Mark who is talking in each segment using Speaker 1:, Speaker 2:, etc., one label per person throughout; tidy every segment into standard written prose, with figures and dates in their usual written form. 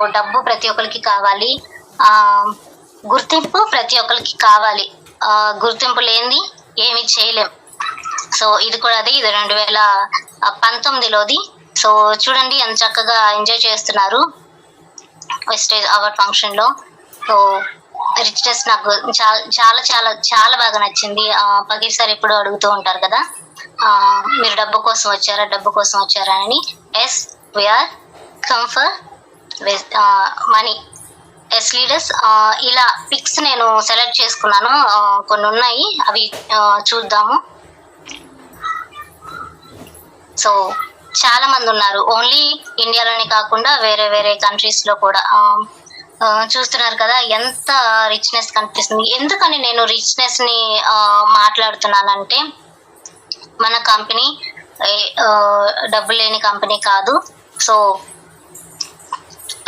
Speaker 1: డబ్బు ప్రతి ఒక్కరికి కావాలి, గుర్తింపు ప్రతి ఒక్కరికి కావాలి. గుర్తింపు లేనిది ఏమి చేయలేం. సో ఇది కూడా అది, ఇది 2019లోది. సో చూడండి ఎంత చక్కగా ఎంజాయ్ చేస్తున్నారు వెస్టేజ్ అవార్డ్ ఫంక్షన్ లో. సో రిచ్నెస్ నాకు చాలా చాలా చాలా చాలా బాగా నచ్చింది. పకీర్ సార్ ఎప్పుడు అడుగుతూ ఉంటారు కదా, మీరు డబ్బు కోసం వచ్చారా అని. Yes, we are come for money yes leaders. ఇలా పిక్స్ నేను సెలెక్ట్ చేసుకున్నాను, కొన్ని ఉన్నాయి, అవి చూద్దాము. సో చాలా మంది ఉన్నారు, ఓన్లీ ఇండియాలోనే కాకుండా వేరే వేరే కంట్రీస్ లో కూడా. చూస్తున్నారు కదా ఎంత రిచ్నెస్ కనిపిస్తుంది. ఎందుకని నేను రిచ్నెస్ ని మాట్లాడుతున్నానంటే, మన కంపెనీ డబ్బు లేని కంపెనీ కాదు. సో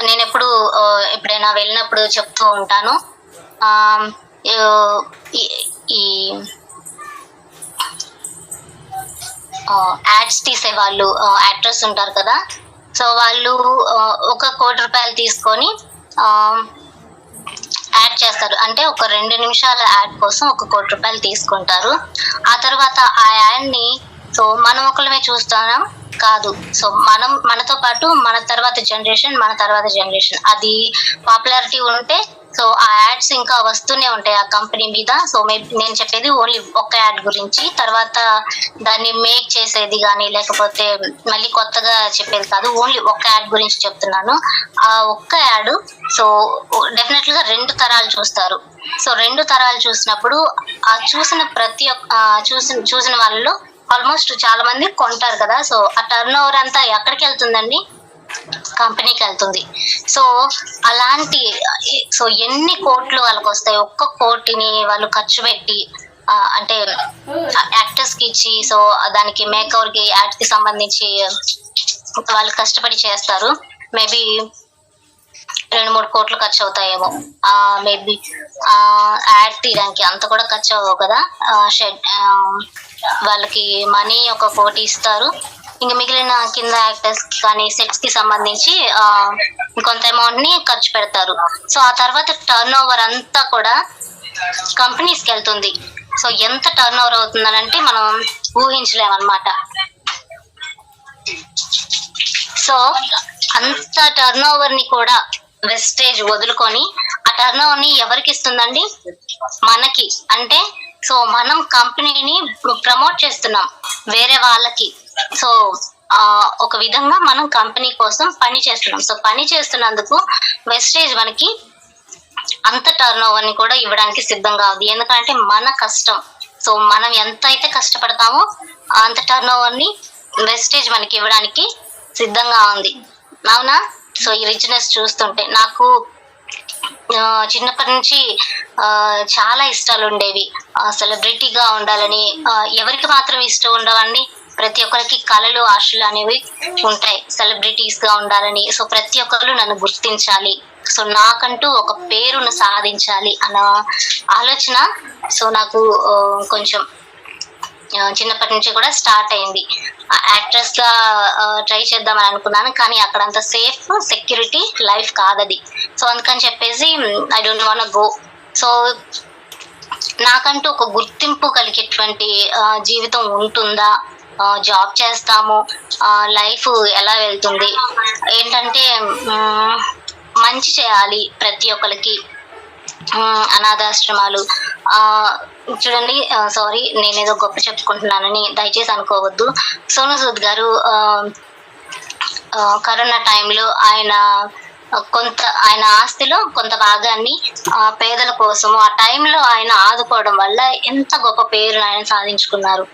Speaker 1: నేను ఎప్పుడైనా వెళ్ళినప్పుడు చెప్తూ ఉంటాను, ఈ యాడ్స్ తీసే వాళ్ళు, యాక్టర్స్ ఉంటారు కదా, సో వాళ్ళు 1 కోటి రూపాయలు తీసుకొని యాడ్ చేస్తారు. అంటే ఒక 2 నిమిషాల యాడ్ కోసం 1 కోటి రూపాయలు తీసుకుంటారు. ఆ తర్వాత ఆ యాడ్ ని సో మనం ఒకళ్ళమే చూస్తున్నాం కాదు, సో మనతో పాటు మన తర్వాత జనరేషన్ అది పాపులారిటీ ఉంటే సో ఆ యాడ్స్ ఇంకా వస్తూనే ఉంటాయి ఆ కంపెనీ మీద. సో నేను చెప్పేది ఓన్లీ ఒక్క యాడ్ గురించి, తర్వాత దాన్ని మేక్ చేసేది కానీ లేకపోతే మళ్ళీ కొత్తగా చెప్పేది కాదు, ఓన్లీ ఒక్క యాడ్ గురించి చెప్తున్నాను. ఆ ఒక్క యాడ్ సో డెఫినెట్ గా 2 తరాలు చూస్తారు. సో 2 తరాలు చూసినప్పుడు ఆ చూసిన ప్రతి చూసిన వాళ్ళలో ఆల్మోస్ట్ చాలా మంది కొంటారు కదా. సో ఆ టర్న్ ఓవర్ అంతా ఎక్కడికి వెళ్తుందండి? కంపెనీకి వెళ్తుంది. సో అలాంటి సో ఎన్ని కోట్లు వాళ్ళకి వస్తాయి? 1 కోటిని వాళ్ళు ఖర్చు పెట్టి అంటే యాక్టర్స్ కి ఇచ్చి, సో దానికి మేకవర్ కి యాడ్ కి సంబంధించి వాళ్ళు కష్టపడి చేస్తారు. మేబీ 2-3 కోట్లు ఖర్చు అవుతాయేమో, మేబీ యాడ్ తీయడానికి అంత కూడా ఖర్చు అవ్వవు కదా. వాళ్ళకి మనీ 1 కోటి ఇస్తారు, ఇంకా మిగిలిన కింద యాక్టర్స్ కానీ సెట్స్ కి సంబంధించి కొంత అమౌంట్ ని ఖర్చు పెడతారు. సో ఆ తర్వాత టర్న్ ఓవర్ అంతా కూడా కంపెనీస్ కి వెళ్తుంది. సో ఎంత టర్న్ ఓవర్ అవుతుందనంటే మనం ఊహించలేమన్నమాట. సో అంత టర్న్ ఓవర్ ని కూడా వెస్టేజ్ వదులుకొని ఆ టర్న్ ఓవర్ ని ఎవరికి ఇస్తుందండి? మనకి. అంటే సో మనం కంపెనీని ప్రమోట్ చేస్తున్నాం వేరే వాళ్ళకి. సో ఒక విధంగా మనం కంపెనీ కోసం పని చేస్తున్నాం. సో పని చేస్తున్నందుకు వెస్టేజ్ మనకి అంత టర్న్ ఓవర్ ని కూడా ఇవ్వడానికి సిద్ధంగా ఉంది. ఎందుకంటే మన కష్టం, సో మనం ఎంత అయితే కష్టపడతామో అంత టర్న్ ఓవర్ ని వెస్టేజ్ మనకి ఇవ్వడానికి సిద్ధంగా ఉంది. అవునా? సో ఈ రిచ్నెస్ చూస్తుంటే నాకు చిన్నప్పటి నుంచి చాలా ఇష్టాలు ఉండేవి. సెలబ్రిటీగా ఉండాలని. ఎవరికి మాత్రం ఇష్టం ఉండవండి? ప్రతి ఒక్కరికి కళలు, ఆశలు అనేవి ఉంటాయి, సెలబ్రిటీస్ గా ఉండాలని. సో ప్రతి ఒక్కరు నన్ను గుర్తించాలి, సో నాకంటూ ఒక పేరును సాధించాలి అన్న ఆలోచన సో నాకు కొంచెం చిన్నప్పటి నుంచి కూడా స్టార్ట్ అయింది. యాక్ట్రెస్ గా ట్రై చేద్దామని అనుకున్నాను, కానీ అక్కడ అంత సేఫ్ సెక్యూరిటీ లైఫ్ కాదది. సో అందుకని చెప్పేసి I don't want go. So నాకంటూ ఒక గుర్తింపు కలిగేటువంటి జీవితం ఉంటుందా, జాబ్ చేస్తాము, లైఫ్ ఎలా వెళ్తుంది ఏంటంటే మంచి చేయాలి ప్రతి ఒక్కరికి. అనాథాశ్రమాలు చూడండి, సారీ నేనేదో గొప్ప చెప్పుకుంటున్నానని దయచేసి అనుకోవద్దు. సోను సూద్ గారు కరోనా టైంలో ఆయన ఆస్తిలో కొంత భాగాన్ని పేదల కోసం ఆ టైంలో ఆయన ఆదుకోవడం వల్ల ఎంత గొప్ప పేరు ఆయన సాధించుకున్నారు.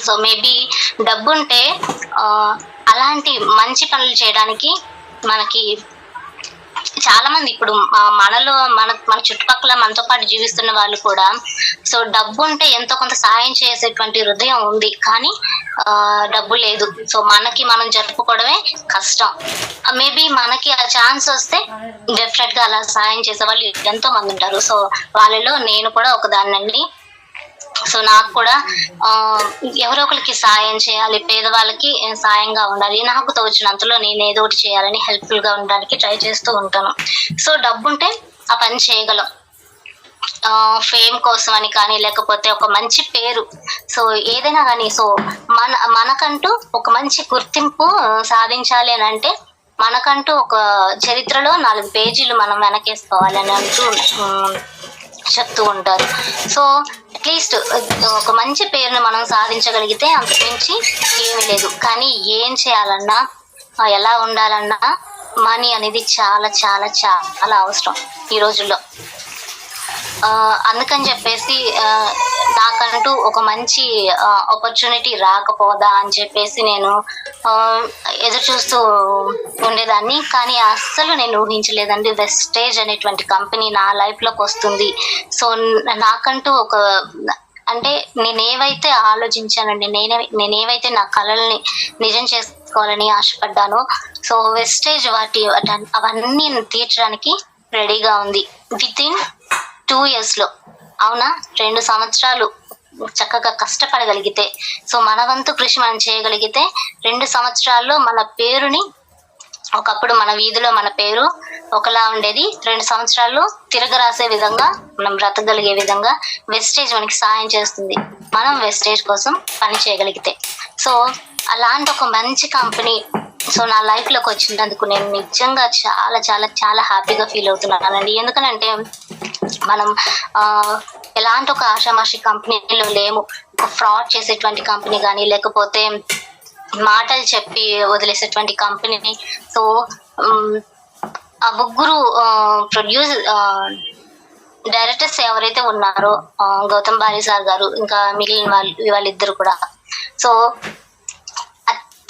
Speaker 1: సో మేబీ డబ్బుంటే అలాంటి మంచి పనులు చేయడానికి మనకి చాలా మంది ఇప్పుడు మనలో మన చుట్టుపక్కల మనతో పాటు జీవిస్తున్న వాళ్ళు కూడా సో డబ్బు ఉంటే ఎంతో కొంత సాయం చేసేటువంటి హృదయం ఉంది, కానీ డబ్బు లేదు. సో మనకి మనం జరుపుకోవడమే కష్టం. మేబీ మనకి ఆ ఛాన్స్ వస్తే డెఫినెట్ గా అలా సాయం చేసే వాళ్ళు ఎంతో మంది ఉంటారు. సో వాళ్ళలో నేను కూడా ఒకదాన్నండి. సో నాకు కూడా ఎవరో ఒకరికి సాయం చేయాలి, పేదవాళ్ళకి సాయంగా ఉండాలి, నాకు తోచినంతలో నేను ఏదో ఒకటి చేయాలని హెల్ప్ఫుల్ గా ఉండడానికి ట్రై చేస్తూ ఉంటాను. సో డబ్బు ఉంటే ఆ పని చేయగలం. ఫేమ్ కోసం అని కానీ, లేకపోతే ఒక మంచి పేరు, సో ఏదైనా కానీ, సో మనకంటూ ఒక మంచి గుర్తింపు సాధించాలి అని అంటే మనకంటూ ఒక చరిత్రలో 4 పేజీలు మనం వెనకేసుకోవాలి అని అంటూ చెప్తూ ఉంటారు. సో అట్లీస్ట్ ఒక మంచి పేరును మనం సాధించగలిగితే అంతకుమించి ఏమీ లేదు. కానీ ఏం చేయాలన్నా, ఎలా ఉండాలన్నా మనీ అనేది చాలా చాలా చాలా అవసరం ఈ రోజుల్లో. అందుకని చెప్పేసి నాకంటూ ఒక మంచి ఆపర్చునిటీ రాకపోదా అని చెప్పేసి నేను ఎదురు చూస్తూ ఉండేదాన్ని. కానీ అస్సలు నేను ఊహించలేదండి వెస్టేజ్ అనేటువంటి కంపెనీ నా లైఫ్లోకి వస్తుంది. సో నాకంటూ ఒక అంటే నేనేవైతే ఆలోచించానండి, నేనేవైతే నా కళల్ని నిజం చేసుకోవాలని ఆశపడ్డానో, సో వెస్టేజ్ అవన్నీ తీర్చడానికి రెడీగా ఉంది వితిన్ 2 years లో. అవునా, 2 సంవత్సరాలు చక్కగా కష్టపడగలిగితే, సో మన వంతు కృషి మనం చేయగలిగితే 2 సంవత్సరాల్లో మన పేరుని, ఒకప్పుడు మన వీధిలో మన పేరు ఒకలా ఉండేది, 2 సంవత్సరాల్లో తిరగరాసే విధంగా మనం బ్రతకగలిగే విధంగా వెస్టేజ్ మనకి సాయం చేస్తుంది, మనం వెస్టేజ్ కోసం పని చేయగలిగితే. సో అలాంటి ఒక మంచి కంపెనీ సో నా లైఫ్లోకి వచ్చినందుకు నేను నిజంగా చాలా చాలా చాలా హ్యాపీగా ఫీల్ అవుతున్నానండి. ఎందుకనంటే మనం ఎలాంటి ఒక ఆషామాషి కంపెనీలో లేము. ఒక ఫ్రాడ్ చేసేటువంటి కంపెనీ కానీ, లేకపోతే మాటలు చెప్పి వదిలేసేటువంటి కంపెనీని. సో ఆ ముగ్గురు డైరెక్టర్స్ ఎవరైతే ఉన్నారో, గౌతమ్ బాలి సార్ గారు, ఇంకా మిగిలిన వాళ్ళిద్దరు కూడా, సో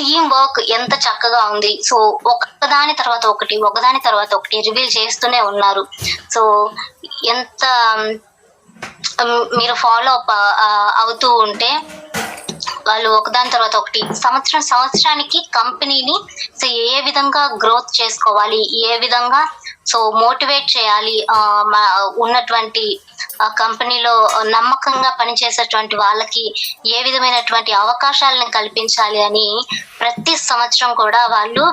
Speaker 1: టీమ్ వర్క్ ఎంత చక్కగా ఉంది. సో ఒకదాని తర్వాత ఒకటి రివీల్ చేస్తూనే ఉన్నారు. సో ఎంత మీరు ఫాలో అప్ అవుతూ ఉంటే వాళ్ళు ఒకదాని తర్వాత ఒకటి సంవత్సరానికి కంపెనీని సో ఏ విధంగా గ్రోత్ చేసుకోవాలి, ఏ విధంగా సో మోటివేట్ చేయాలి, ఉన్నటువంటి కంపెనీలో నమ్మకంగా పనిచేసేటువంటి వాళ్ళకి ఏ విధమైనటువంటి అవకాశాలను కల్పించాలి అని ప్రతి సంవత్సరం కూడా వాళ్ళు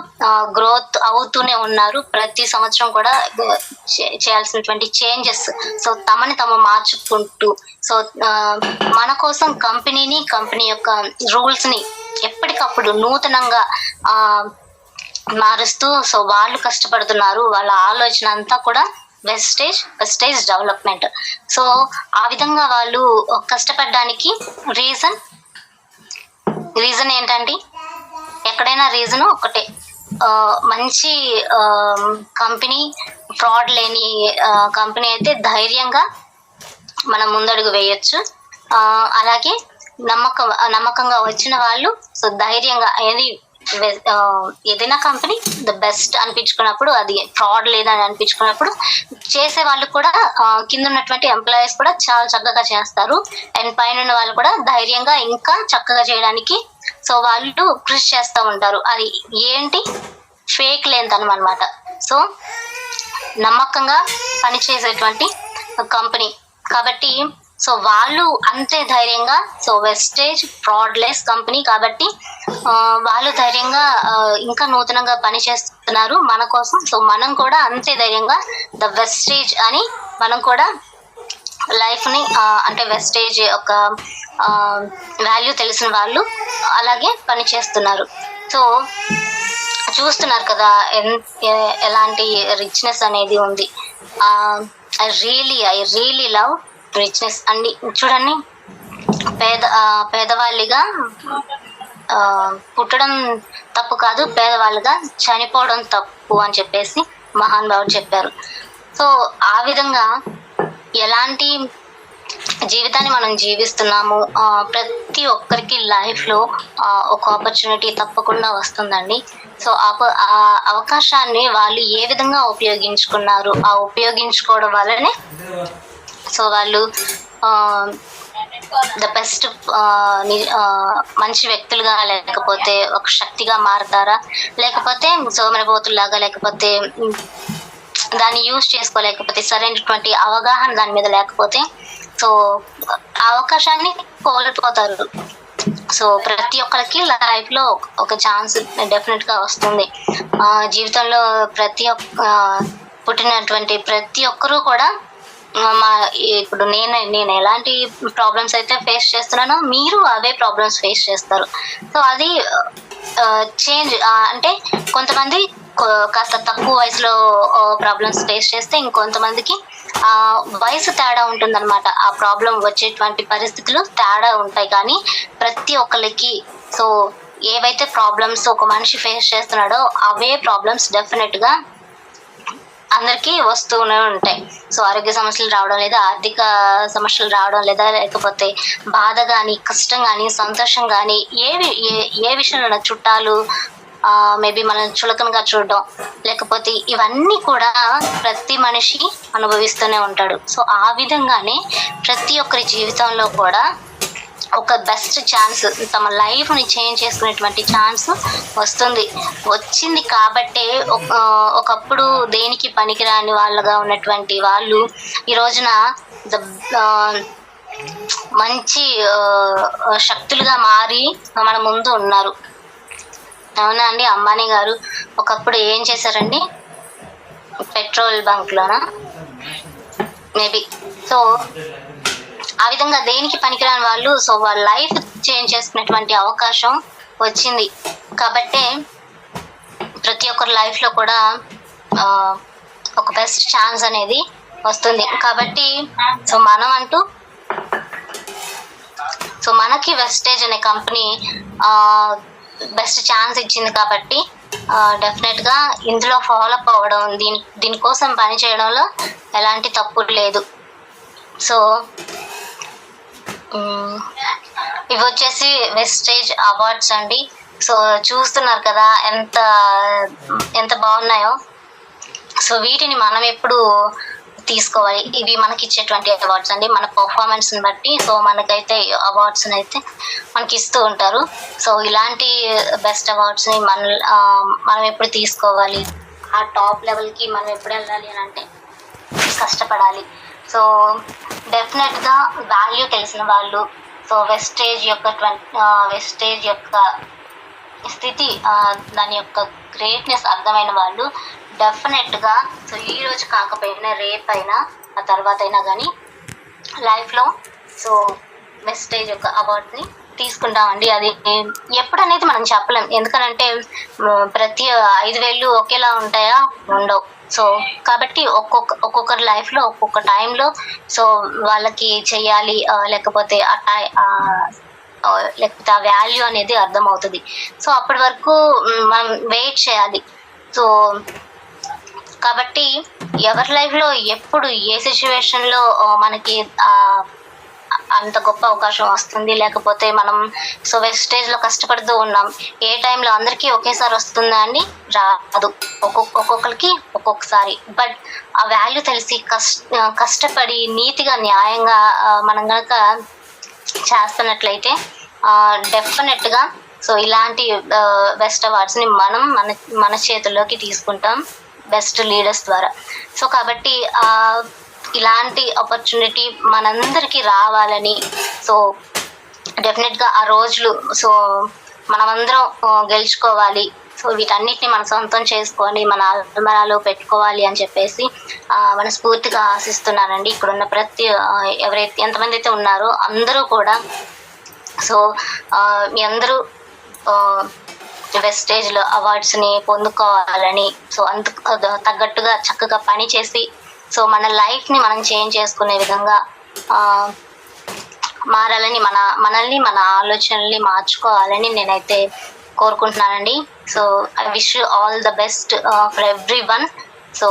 Speaker 1: గ్రోత్ అవుతూనే ఉన్నారు. ప్రతి సంవత్సరం కూడా చేయాల్సినటువంటి చేంజెస్, సో తమని తాము మార్చుకుంటూ, సో మన కోసం కంపెనీ యొక్క రూల్స్ ని ఎప్పటికప్పుడు నూతనంగా మారుస్తూ సో వాళ్ళు కష్టపడుతున్నారు. వాళ్ళ ఆలోచన అంతా కూడా వెస్టేజ్ డెవలప్మెంట్. సో ఆ విధంగా వాళ్ళు కష్టపడడానికి రీజన్ ఏంటండి? ఎక్కడైనా రీజన్ ఒకటే, మంచి కంపెనీ, ఫ్రాడ్ లేని కంపెనీ అయితే ధైర్యంగా మనం ముందడుగు వేయొచ్చు. అలాగే నమ్మకంగా వచ్చిన వాళ్ళు సో ధైర్యంగా ఏదైనా కంపెనీ ద బెస్ట్ అనిపించుకున్నప్పుడు, అది ఫ్రాడ్ లేదని అనిపించుకున్నప్పుడు చేసే వాళ్ళు కూడా, కింద ఉన్నటువంటి ఎంప్లాయీస్ కూడా చాలా చక్కగా చేస్తారు. అండ్ పైన ఉన్న వాళ్ళు కూడా ధైర్యంగా ఇంకా చక్కగా చేయడానికి సో వాళ్ళు కృషి చేస్తూ ఉంటారు. అది ఏంటి? ఫేక్ లేనితనం అన్నమాట. సో నమ్మకంగా పనిచేసేటువంటి కంపెనీ కాబట్టి సో వాళ్ళు అంతే ధైర్యంగా, సో వెస్టేజ్ ఫ్రాడ్లెస్ కంపెనీ కాబట్టి వాళ్ళు ధైర్యంగా ఇంకా నూతనంగా పని చేస్తున్నారు మన కోసం. సో మనం కూడా అంతే ధైర్యంగా ద వెస్టేజ్ అని మనం కూడా లైఫ్ని అంటే వెస్టేజ్ ఒక వాల్యూ తెలిసిన వాళ్ళు అలాగే పని చేస్తున్నారు. సో చూస్తున్నారు కదా ఎలాంటి రిచ్నెస్ అనేది ఉంది. ఐ రియలీ లవ్ రిచ్నెస్ అండి. చూడండి, పేదవాళ్ళిగా పుట్టడం తప్పు కాదు, పేదవాళ్ళుగా చనిపోవడం తప్పు అని చెప్పేసి మహానుభావుడు చెప్పారు. సో ఆ విధంగా ఎలాంటి జీవితాన్ని మనం జీవిస్తున్నాము, ప్రతి ఒక్కరికి లైఫ్లో ఒక ఆపర్చునిటీ తప్పకుండా వస్తుందండి. సో ఆ అవకాశాన్ని వాళ్ళు ఏ విధంగా ఉపయోగించుకున్నారు, ఆ ఉపయోగించుకోవడం వల్లనే సో వాళ్ళు ద బెస్ట్ మంచి వ్యక్తులుగా, లేకపోతే ఒక శక్తిగా మారతారా, లేకపోతే సోమరబోతుల్లాగా, లేకపోతే దాన్ని యూజ్ చేసుకోలేకపోతే, సరైనటువంటి అవగాహన దాని మీద లేకపోతే సో అవకాశాన్ని కోల్పోతారు. సో ప్రతి ఒక్కరికి లైఫ్ లో ఒక ఛాన్స్ డెఫినెట్ గా వస్తుంది. జీవితంలో పుట్టినటువంటి ప్రతి ఒక్కరూ కూడా ఇప్పుడు నేను ఎలాంటి ప్రాబ్లమ్స్ అయితే ఫేస్ చేస్తున్నానో మీరు అవే ప్రాబ్లమ్స్ ఫేస్ చేస్తారు. సో అది చేంజ్ అంటే కొంతమంది కాస్త తక్కువ వయసులో ప్రాబ్లమ్స్ ఫేస్ చేస్తే ఇంకొంతమందికి వయసు తేడా ఉంటుందన్నమాట. ఆ ప్రాబ్లం వచ్చేటువంటి పరిస్థితులు తేడా ఉంటాయి. కానీ ప్రతి ఒక్కరికి సో ఏవైతే ప్రాబ్లమ్స్ ఒక మనిషి ఫేస్ చేస్తున్నాడో అవే ప్రాబ్లమ్స్ డెఫినెట్ గా అందరికీ వస్తూనే ఉంటాయి. సో ఆరోగ్య సమస్యలు రావడం లేదా, ఆర్థిక సమస్యలు రావడం లేదా, లేకపోతే బాధ కానీ, కష్టం కానీ, సంతోషం కానీ, ఏ విషయంలో చుట్టాలు మేబీ మనం చులకనగా చూడడం, లేకపోతే ఇవన్నీ కూడా ప్రతి మనిషి అనుభవిస్తూనే ఉంటాడు. సో ఆ విధంగానే ప్రతి ఒక్కరి జీవితంలో కూడా ఒక బెస్ట్ ఛాన్స్, తమ లైఫ్ని చేంజ్ చేసుకునేటువంటి ఛాన్స్ వచ్చింది కాబట్టే ఒకప్పుడు దేనికి పనికిరాని వాళ్ళగా ఉన్నటువంటి వాళ్ళు ఈ రోజున మంచి శక్తులుగా మారి మన ముందు ఉన్నారు. అవునా అండి? అంబానీ గారు ఒకప్పుడు ఏం చేశారండి? Petrol బంక్లోనా maybe. సో ఆ విధంగా దేనికి పనికిరాని వాళ్ళు సో వాళ్ళ లైఫ్ చేంజ్ చేసుకునేటువంటి అవకాశం వచ్చింది కాబట్టే ప్రతి ఒక్కరి లైఫ్లో కూడా ఒక బెస్ట్ ఛాన్స్ అనేది వస్తుంది. కాబట్టి సో మనకి వెస్టేజ్ అనే కంపెనీ బెస్ట్ ఛాన్స్ ఇచ్చింది కాబట్టి డెఫినెట్గా ఇందులో ఫాలోఅప్ అవ్వడం, దీనికోసం పని చేయడంలో ఎలాంటి తప్పు లేదు. సో ఇవి వచ్చేసి వెస్టేజ్ అవార్డ్స్ అండి. సో చూస్తున్నారు కదా ఎంత బాగున్నాయో. సో వీటిని మనం ఎప్పుడు తీసుకోవాలి. ఇవి మనకి ఇచ్చేటువంటి అవార్డ్స్ అండి, మన పర్ఫార్మెన్స్ని బట్టి. సో మనకైతే అవార్డ్స్ని అయితే మనకి ఇస్తూ ఉంటారు. సో ఇలాంటి బెస్ట్ అవార్డ్స్ని మనం ఎప్పుడు తీసుకోవాలి, ఆ టాప్ లెవెల్కి మనం ఎప్పుడు వెళ్ళాలి అని అంటే కష్టపడాలి. సో డెఫినెట్గా వాల్యూ తెలిసిన వాళ్ళు, సో వెస్టేజ్ యొక్క స్థితి, దాని యొక్క గ్రేట్నెస్ అర్థమైన వాళ్ళు డెఫినెట్గా సో ఈ రోజు కాకపోయినా రేపైనా ఆ తర్వాత అయినా కానీ లైఫ్లో సో వెస్టేజ్ యొక్క అవార్డ్ని తీసుకుంటామండి. అది ఎప్పుడనేది మనం చెప్పలేం, ఎందుకనంటే ప్రతి 5 వేళ్ళు ఒకేలా ఉంటాయా? ఉండవు. సో కాబట్టి ఒక్కొక్కరి లైఫ్లో ఒక్కొక్క టైంలో సో వాళ్ళకి చెయ్యాలి, లేకపోతే ఆ వాల్యూ అనేది అర్థమవుతుంది. సో అప్పటి వరకు మనం వెయిట్ చేయాలి. సో కాబట్టి ఎవరి లైఫ్లో ఎప్పుడు ఏ సిచ్యువేషన్లో మనకి అంత గొప్ప అవకాశం వస్తుంది, లేకపోతే మనం సో వెస్టేజ్లో కష్టపడుతూ ఉన్నాం, ఏ టైంలో అందరికీ ఒకేసారి వస్తుందా అండి? రాదు. ఒక్కొక్కరికి ఒక్కొక్కసారి. బట్ ఆ వాల్యూ తెలిసి కష్టపడి నీతిగా న్యాయంగా మనం కనుక చేస్తున్నట్లయితే డెఫినెట్గా సో ఇలాంటి బెస్ట్ అవార్డ్స్ని మనం మన చేతుల్లోకి తీసుకుంటాం బెస్ట్ లీడర్స్ ద్వారా. సో కాబట్టి ఇలాంటి ఆపర్చునిటీ మనందరికీ రావాలని సో డెఫినెట్గా ఆ రోజులు సో మనమందరం గెలుచుకోవాలి. సో వీటన్నిటిని మన సొంతం చేసుకొని మన అల్మరాలో పెట్టుకోవాలి అని చెప్పేసి మనస్ఫూర్తిగా ఆశిస్తున్నానండి. ఇక్కడున్న ఎంతమంది అయితే ఉన్నారో అందరూ కూడా సో మీ అందరూ వెస్టేజ్లో అవార్డ్స్ని పొందుకోవాలని, సో అందుకు తగ్గట్టుగా చక్కగా పని చేసి సో మన లైఫ్ని మనం చేంజ్ చేసుకునే విధంగా మారాలని, మనల్ని మన ఆలోచనల్ని మార్చుకోవాలని నేనైతే కోరుకుంటున్నానండి. So I wish you all the best for every one. So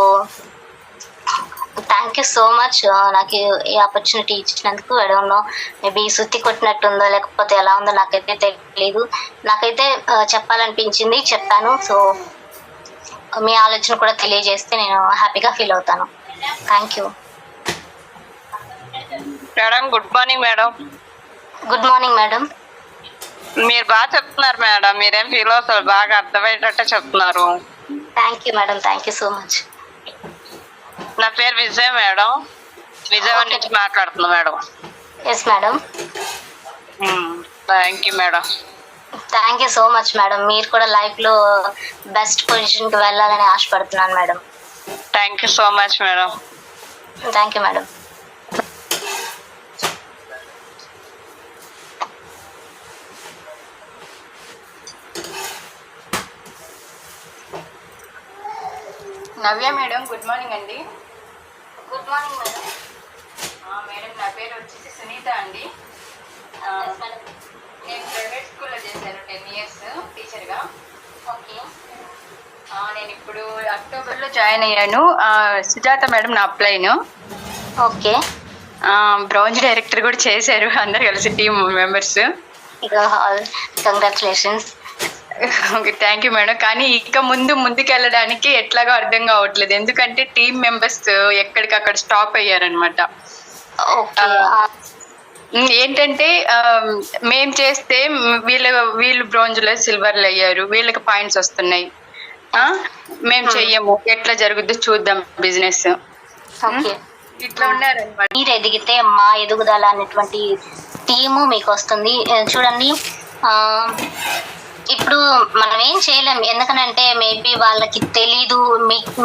Speaker 1: thank you so much నాకు ఈ ఆపర్చునిటీ ఇచ్చినందుకు. ఎడవనో మేబీ సుత్తి కొట్టినట్టుందో లేకపోతే ఎలా ఉందో నాకైతే తెలియదు. నాకైతే చెప్పాలనిపించింది, చెప్పాను. సో మీ ఆలోచన కూడా తెలియజేస్తే నేను హ్యాపీగా ఫీల్ అవుతాను. Thank you
Speaker 2: madam. Good morning madam.
Speaker 1: Good morning madam.
Speaker 2: మీరు బాగా చెప్తున్నారు మేడం, మీరేం ఫీల్ అవుతారు, బాగా అర్థమయ్యేటట్టే చెప్తున్నారు.
Speaker 1: Thank you madam, thank you so much.
Speaker 2: నా పేరు విజయ్ మేడం, విజయవాడ నుంచి మాట్లాడుతున్నా madam.
Speaker 1: Yes madam.
Speaker 2: Thank you madam.
Speaker 1: Thank you so much madam. మీరు కూడా లైఫ్లో బెస్ట్ పొజిషన్కి వెళ్ళాలని ఆశపడుతున్నాను madam.
Speaker 2: Thank you so much madam.
Speaker 1: Thank you madam.
Speaker 3: Navya madam, good morning అండి.
Speaker 1: Good morning madam.
Speaker 3: మేడం, నా పేరు వచ్చేసి సునీత అండి. నేను ప్రైవేట్ స్కూల్లో చేశాను 10 years టీచర్గా.
Speaker 1: ఓకే.
Speaker 3: నేను ఇప్పుడు అక్టోబర్లో జాయిన్ అయ్యాను. సుజాత మేడం నా అప్లైను.
Speaker 1: ఓకే.
Speaker 3: బ్రాంచ్ డైరెక్టర్ కూడా చేశారు అందరు కలిసి team members.
Speaker 1: Congratulations.
Speaker 3: Okay, thank you madam. కానీ ఇక ముందుకు వెళ్ళడానికి ఎట్లాగో అర్థం కావట్లేదు, ఎందుకంటే టీమ్ మెంబర్స్ ఎక్కడికక్కడ స్టాప్ అయ్యారనమాట. ఏంటంటే మేము చేస్తే వీళ్ళు బ్రోంజ్లో సిల్వర్లు అయ్యారు, వీళ్ళకి పాయింట్స్ వస్తున్నాయి. మేము చెయ్యము, ఎట్లా జరుగుద్దో చూద్దాం బిజినెస్, ఇట్లా ఉన్నారనమాట.
Speaker 1: మీరు ఎదిగితే మా ఎదుగుదల అనేటువంటి టీము మీకు వస్తుంది. చూడండి, ఇప్పుడు మనం ఏం చేయలేం, ఎందుకనంటే మేబీ వాళ్ళకి తెలీదు,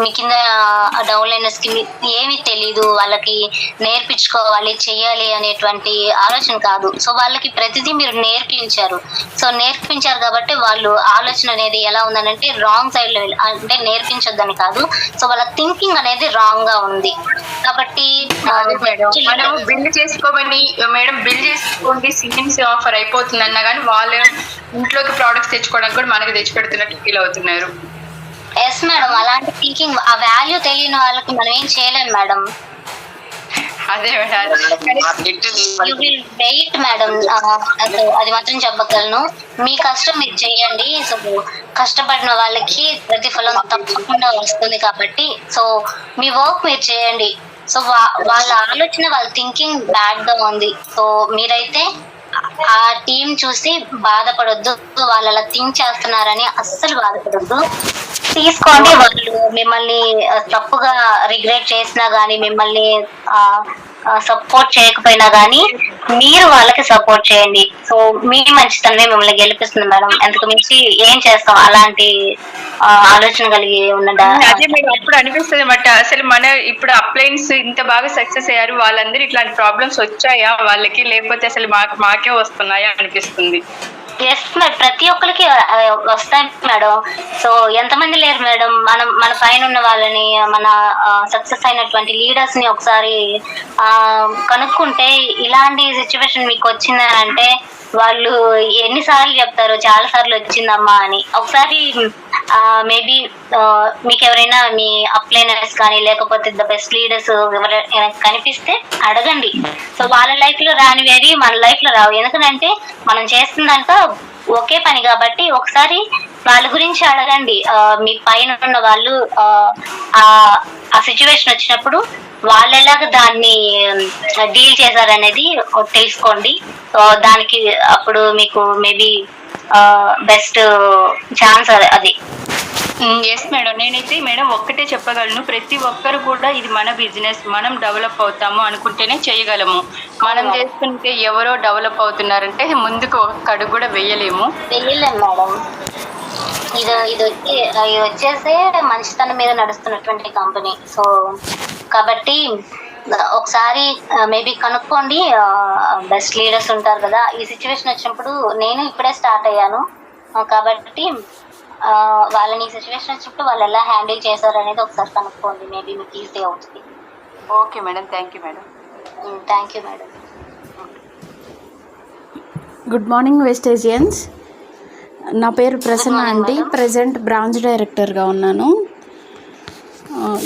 Speaker 1: మీ కింద డౌన్లైనర్స్కి ఏమీ తెలీదు, వాళ్ళకి నేర్పించుకోవాలి చెయ్యాలి అనేటువంటి ఆలోచన కాదు. సో వాళ్ళకి ప్రతిదీ మీరు నేర్పించారు. సో నేర్పించారు కాబట్టి వాళ్ళు ఆలోచన అనేది ఎలా ఉందనంటే రాంగ్ సైడ్లో అంటే నేర్పించొద్దని కాదు, సో వాళ్ళ థింకింగ్ అనేది రాంగ్ గా ఉంది. కాబట్టి
Speaker 3: మనం బిల్ చేసుకోమని మేడం, బిల్ చేసుకోండి సిమ్స్ ఆఫర్ అయిపోతుంది అన్నా కానీ వాళ్ళు ఇంట్లోకి ప్రోడక్ట్స్ తెచ్చుకోవడానికి కూడా మనకి తెచ్చి పెడుతున్నట్టు ఫీల్ అవుతున్నారు.
Speaker 1: ఎస్ మేడం, అలాంటి థింకింగ్, ఆ వాల్యూ తెలియని వాళ్ళకి మనం ఏం చేయలేం మేడం.
Speaker 3: అదే madam,
Speaker 1: you will wait madam, అది మాత్రం చెప్పగలను. మీ కష్టం మీరు చేయండి. సో కష్టపడిన వాళ్ళకి ప్రతిఫలం తప్పకుండా వస్తుంది. కాబట్టి సో మీ వర్క్ మీరు చేయండి. సో వాళ్ళ ఆలోచన, వాళ్ళ థింకింగ్ బ్యాడ్ గా ఉంది. సో మీరైతే ఆ టీం చూసి బాధపడొద్దు, వాళ్ళు అలా థింక్ చేస్తున్నారని అస్సలు బాధపడొద్దు. తీసుకోండి. వాళ్ళు మిమ్మల్ని తప్పుగా రిగ్రెట్ చేసినా గానీ, మిమ్మల్ని సపోర్ట్ చేయకపోయినా గానీ మీరు వాళ్ళకి సపోర్ట్ చేయండి. సో మీ మంచితనమే మిమ్మల్ని గెలిపిస్తుంది మేడం. ఎంతకు మించి ఏం చేస్తాం అలాంటి ఆలోచన కలిగి ఉన్నదా.
Speaker 3: అదే మీరు అప్పుడు అనిపిస్తుంది అన్నమాట, అసలు మన ఇప్పుడు అప్లయన్స్ ఇంత బాగా సక్సెస్ అయ్యారు, వాళ్ళందరూ ఇట్లాంటి ప్రాబ్లమ్స్ వచ్చాయా వాళ్ళకి, లేకపోతే అసలు మాకే వస్తున్నాయా అనిపిస్తుంది.
Speaker 1: ఎస్ మేడం, ప్రతి ఒక్కరికి వస్తాయి మేడం. సో ఎంతమంది లేరు మేడం, మన పైన ఉన్న వాళ్ళని, మన సక్సెస్ అయినటువంటి లీడర్స్ ని ఒకసారి కనుక్కుంటే ఇలాంటి సిచ్యువేషన్ మీకు వచ్చిందనంటే వాళ్ళు ఎన్నిసార్లు చెప్తారు, చాలా సార్లు వచ్చిందమ్మా అని. ఒకసారి మేబీ మీకు ఎవరైనా మీ అప్లైనర్స్ కానీ లేకపోతే ద బెస్ట్ లీడర్స్ ఎవరైనా కనిపిస్తే అడగండి. సో వాళ్ళ లైఫ్ లో రానివేవి మన లైఫ్ లో రావు, ఎందుకంటే మనం చేస్తుందంట ఒకే పని కాబట్టి ఒకసారి వాళ్ళ గురించి అడగండి. మీ పైన ఉన్న వాళ్ళు ఆ సిచ్యువేషన్ వచ్చినప్పుడు వాళ్ళు ఎలాగ దాన్ని డీల్ చేశారనేది తెలుసుకోండి. దానికి అప్పుడు మీకు మేబీ బెస్ట్ ఛాన్స్ అది.
Speaker 3: ఎస్ మేడం, నేనైతే మేడం ఒక్కటే చెప్పగలను, ప్రతి ఒక్కరు కూడా ఇది మన బిజినెస్, మనం డెవలప్ అవుతాము అనుకుంటేనే చేయగలము. మనం చేసుకుంటే ఎవరో డెవలప్ అవుతున్నారంటే ముందుకు ఒక్క అడుగు కూడా వేయలేము
Speaker 1: మేడం. ఇది వచ్చేసే మంచితనం మీద నడుస్తున్నటువంటి కంపెనీ. సో కాబట్టి ఒకసారి మేబీ కనుక్కోండి, బెస్ట్ లీడర్స్ ఉంటారు కదా. ఈ సిచ్యువేషన్ వచ్చినప్పుడు నేను ఇప్పుడే స్టార్ట్ అయ్యాను కాబట్టి వాళ్ళని ఈ సిచ్యువేషన్ వచ్చినప్పుడు వాళ్ళు ఎలా హ్యాండిల్ చేశారు అనేది ఒకసారి కనుక్కోండి, మేబీ మీకు ఈజీ అవుతుంది.
Speaker 3: Okay madam, thank you madam.
Speaker 1: Thank you madam.
Speaker 4: Good morning వెస్టేజియన్స్. నా పేరు ప్రసన్న అండి, ప్రజెంట్ బ్రాంచ్ డైరెక్టర్గా ఉన్నాను.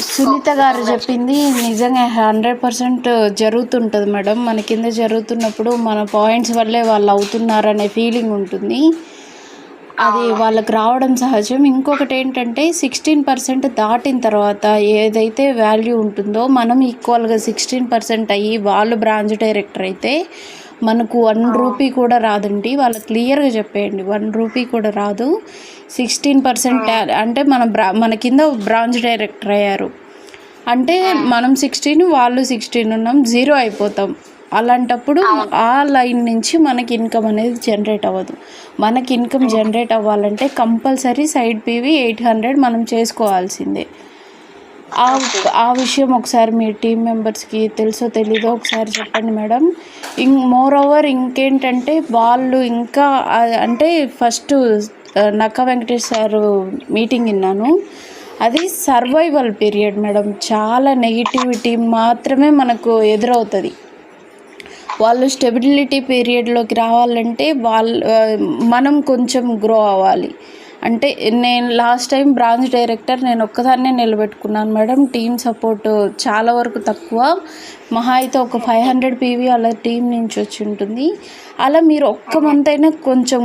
Speaker 4: సునీత గారు చెప్పింది నిజంగా 100% జరుగుతుంటుంది మేడం. మన కింద జరుగుతున్నప్పుడు మన పాయింట్స్ వల్లే వాళ్ళు అవుతున్నారనే ఫీలింగ్ ఉంటుంది, అది వాళ్ళకి రావడం సహజం. ఇంకొకటి ఏంటంటే 16% దాటిన తర్వాత ఏదైతే వాల్యూ ఉంటుందో మనం ఈక్వల్గా 16% అయ్యి వాళ్ళు బ్రాంచ్ డైరెక్టర్ అయితే మనకు 1 రూపీ కూడా రాదండి. వాళ్ళకి క్లియర్గా చెప్పేయండి, 1 రూపీ కూడా రాదు. 16% అంటే మన కింద బ్రాంచ్ డైరెక్టర్ అయ్యారు అంటే మనం 16 వాళ్ళు 16 ఉన్నాం, 0 అయిపోతాం. అలాంటప్పుడు ఆ లైన్ నుంచి మనకి ఇన్కమ్ అనేది జనరేట్ అవ్వదు. మనకి ఇన్కమ్ జనరేట్ అవ్వాలంటే కంపల్సరీ సైడ్ పీవీ 800 మనం చేసుకోవాల్సిందే. ఆ విషయం ఒకసారి మీ టీం మెంబర్స్కి తెలుసో తెలీదో ఒకసారి చెప్పండి మేడం. మోర్ ఓవర్ ఇంకేంటంటే వాళ్ళు ఇంకా అంటే ఫస్ట్ నక్క వెంకటేష్ సార్ మీటింగ్ విన్నాను. అది సర్వైవల్ పీరియడ్ మేడం. చాలా నెగిటివిటీ మాత్రమే మనకు ఎదురవుతుంది. వాళ్ళు స్టెబిలిటీ పీరియడ్లోకి రావాలంటే మనం కొంచెం గ్రో అవ్వాలి. అంటే నేను లాస్ట్ టైం బ్రాంచ్ డైరెక్టర్ నేను ఒక్కదాన్నే నిలబెట్టుకున్నాను మేడం. టీమ్ సపోర్ట్ చాలా వరకు తక్కువ. మహా అయితే ఒక 500 పీవీ అలా టీం నుంచి వచ్చి ఉంటుంది. అలా మీరు ఒక్క మంత్ అయినా కొంచెం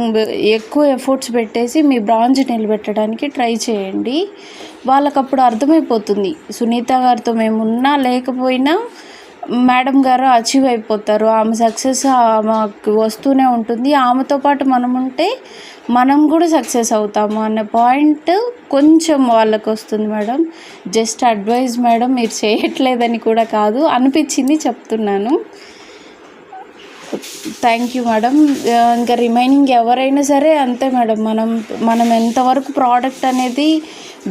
Speaker 4: ఎక్కువ ఎఫర్ట్స్ పెట్టేసి మీ బ్రాంచ్ నిలబెట్టడానికి ట్రై చేయండి. వాళ్ళకు అప్పుడు అర్థమైపోతుంది సునీత గారితో మేము ఉన్నా లేకపోయినా మేడం గారు అచీవ్ అయిపోతారు. ఆమె సక్సెస్ ఆమెకు వస్తూనే ఉంటుంది. ఆమెతో పాటు మనం ఉంటే మనం కూడా సక్సెస్ అవుతాము అనే పాయింట్ కొంచెం వాళ్ళకు వస్తుంది మేడం. జస్ట్ అడ్వైజ్ మేడం, మీరు చేయట్లేదని కూడా కాదు, అనిపించింది చెప్తున్నాను. Thank you madam. ఇంకా రిమైనింగ్ ఎవరైనా సరే అంతే మేడం. మనం ఎంతవరకు ప్రోడక్ట్ అనేది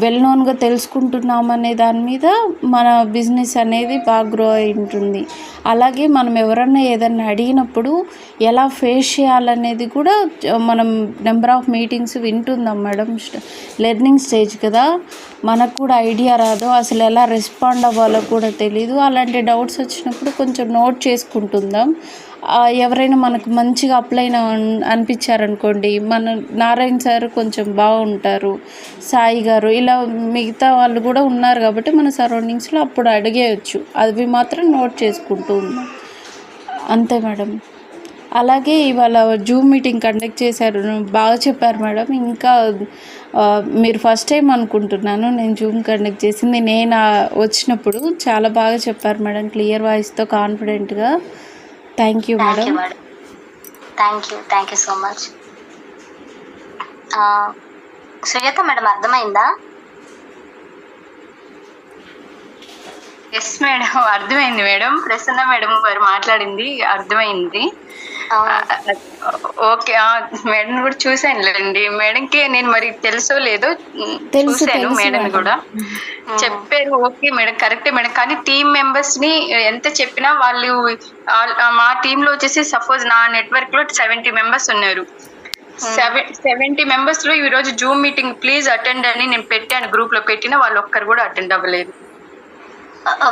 Speaker 4: వెల్ నోన్గా తెలుసుకుంటున్నామనే దాని మీద మన బిజినెస్ అనేది బాగా గ్రో అయి ఉంటుంది. అలాగే మనం ఎవరన్నా ఏదన్నా అడిగినప్పుడు ఎలా ఫేస్ చేయాలనేది కూడా మనం నెంబర్ ఆఫ్ మీటింగ్స్ వింటుందాం మేడం. లెర్నింగ్ స్టేజ్ కదా, మనకు కూడా ఐడియా రాదు, అసలు ఎలా రెస్పాండ్ అవ్వాలో కూడా తెలీదు. అలాంటి డౌట్స్ వచ్చినప్పుడు కొంచెం నోట్ చేసుకుంటుందాం. ఎవరైనా మనకు మంచిగా అప్లై అనిపించారనుకోండి, మన నారాయణ సార్ కొంచెం బాగుంటారు, సాయి గారు, ఇలా మిగతా వాళ్ళు కూడా ఉన్నారు కాబట్టి మన సరౌండింగ్స్లో అప్పుడు అడిగేయచ్చు. అవి మాత్రం నోట్ చేసుకుంటూ ఉన్నాం అంతే మేడం. అలాగే ఇవాళ జూమ్ మీటింగ్ కండక్ట్ చేశారు, బాగా చెప్పారు మేడం. ఇంకా మీరు ఫస్ట్ టైం అనుకుంటున్నాను నేను జూమ్ కండక్ట్ చేసింది. నేను వచ్చినప్పుడు చాలా బాగా చెప్పారు మేడం, క్లియర్ వాయిస్తో కాన్ఫిడెంట్గా. Thank you madam.
Speaker 1: Thank you so much. Sujatha madam అర్థమైందా?
Speaker 3: ఎస్ మేడం, అర్థమైంది మేడం. ప్రసన్న మేడం వారు మాట్లాడింది అర్థమైంది. ఓకే, మేడం కూడా చూసానులేండి. మేడంకి నేను మరి తెలుసో లేదో చూసాను, మేడం కూడా చెప్పారు. ఓకే మేడం, కరెక్టే మేడం. కానీ టీమ్ మెంబర్స్ ని ఎంత చెప్పినా వాళ్ళు మా టీమ్ లో వచ్చేసి సపోజ్ నా నెట్వర్క్ లో 70 మెంబర్స్ ఉన్నారు. 70 మెంబర్స్ లో ఈ రోజు జూమ్ మీటింగ్ ప్లీజ్ అటెండ్ అని నేను పెట్టాను, గ్రూప్ లో పెట్టిన వాళ్ళు ఒక్కరు కూడా అటెండ్ అవ్వలేదు.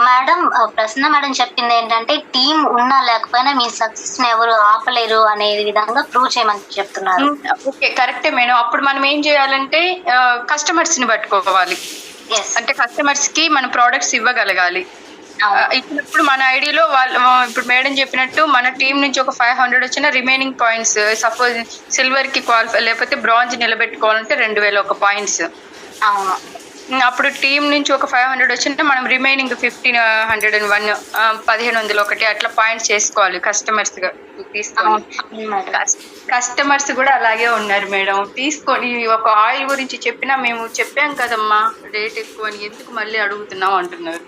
Speaker 1: మేడం, ప్రసన్న మేడం చెప్పింది ఏంటంటే టీం ఉన్నా లేకపోయినా మీ సక్సెస్ ని ఎవరు ఆపలేరు అనే విధంగా ప్రూవ్ చేయమని చెప్తున్నారు.
Speaker 3: ఓకే, కరెక్టే మేడం. అప్పుడు మనం ఏం చేయాలంటే కస్టమర్స్ ని పట్టుకోవాలి. అంటే కస్టమర్స్ కి మన ప్రోడక్ట్స్ ఇవ్వగలగాలి. ఇప్పుడు మన ఐడిలో వాళ్ళు ఇప్పుడు మేడం చెప్పినట్టు మన టీం నుంచి ఒక 500 వచ్చిన రిమైనింగ్ పాయింట్స్, సపోజ్ సిల్వర్ కి క్వాలిఫై లేకపోతే బ్రాంజ్ నిలబెట్టుకోవాలంటే 2001 పాయింట్స్. అప్పుడు టీం నుంచి ఒక 500 వచ్చింటే మనం రిమైనింగ్ 1501 1501 అట్లా పాయింట్స్ చేసుకోవాలి కస్టమర్స్ గా తీసుకొని. కస్టమర్స్ కూడా అలాగే ఉన్నారు మేడం. తీసుకొని ఒక ఆయిల్ గురించి చెప్పినా మేము చెప్పాం కదమ్మా రేట్ ఎక్కువ అని, ఎందుకు మళ్ళీ అడుగుతున్నాం అంటున్నారు.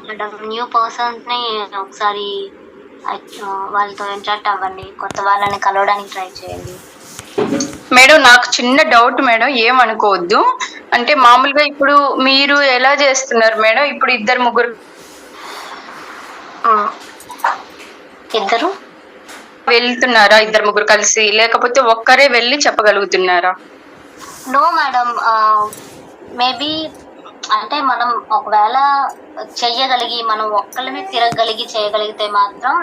Speaker 1: మేడం, న్యూ పర్సన్స్ ని ఒకసారి వాళ్ళతో ఇంటరాక్ట్ అవ్వండి, కొత్త వాళ్ళని కలవడానికి ట్రై చేయండి.
Speaker 3: మేడం నాకు చిన్న డౌట్ మేడం, ఏమనుకోవద్దు. అంటే మామూలుగా ఇప్పుడు మీరు ఎలా చేస్తున్నారు మేడం? ఇప్పుడు 2-3 వెళ్తున్నారా? 2-3 కలిసి, లేకపోతే ఒక్కరే వెళ్ళి చెప్పగలుగుతున్నారా?
Speaker 1: నో మేడం, మేబీ అంటే మనం ఒకవేళ చెయ్యగలిగి మనం ఒక్కళ్ళమే తిరగగలిగి చేయగలిగితే మాత్రం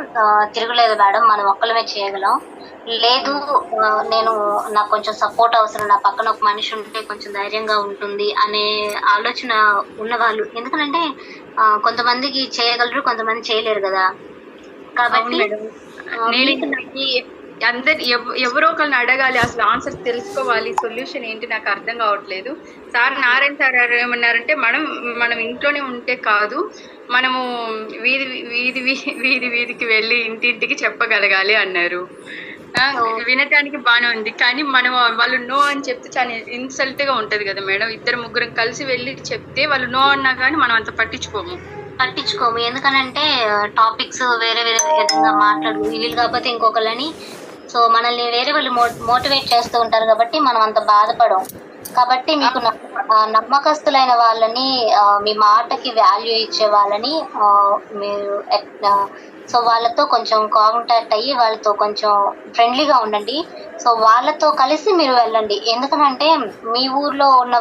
Speaker 1: తిరగలేదు మేడం, మనం ఒక్కళ్ళమే చేయగలం. లేదు నాకు కొంచెం సపోర్ట్ అవసరం, నా పక్కన ఒక మనిషి ఉంటే కొంచెం ధైర్యంగా ఉంటుంది అనే ఆలోచన ఉన్నవాళ్ళు, ఎందుకంటే కొంతమందికి చేయగలరు, కొంతమంది చేయలేరు కదా. కాబట్టి
Speaker 3: అందరు ఎవరో ఒకరిని అడగాలి, అసలు ఆన్సర్ తెలుసుకోవాలి, సొల్యూషన్ ఏంటి నాకు అర్థం కావట్లేదు. సార్ నారాయణ సార్ ఏమన్నారంటే మనం ఇంట్లోనే ఉంటే కాదు, మనము వీధికి వెళ్ళి ఇంటింటికి చెప్పగలగాలి అన్నారు. వినటానికి బాగానే ఉంది, కానీ మనం వాళ్ళు నో అని చెప్తే చాలా ఇన్సల్ట్ గా ఉంటది కదా మేడం. 2-3 కలిసి వెళ్ళి చెప్తే వాళ్ళు నో అన్నా కానీ మనం అంత పట్టించుకోము.
Speaker 1: పట్టించుకోము. ఎందుకనంటే టాపిక్స్ వేరే వేరే విధంగా మాట్లాడు, వీళ్ళు కాకపోతే ఇంకొకళ్ళని. సో మనల్ని వేరే వాళ్ళు మోటివేట్ చేస్తూ ఉంటారు కాబట్టి మనం అంత బాధపడం. కాబట్టి మీకు నమ్మకస్తులైన వాళ్ళని, మీ మాటకి వాల్యూ ఇచ్చే వాళ్ళని మీరు సో వాళ్ళతో కొంచెం కాంటాక్ట్ అయ్యి వాళ్ళతో కొంచెం ఫ్రెండ్లీగా ఉండండి. సో వాళ్ళతో కలిసి మీరు వెళ్ళండి. ఎందుకనంటే మీ ఊర్లో ఉన్న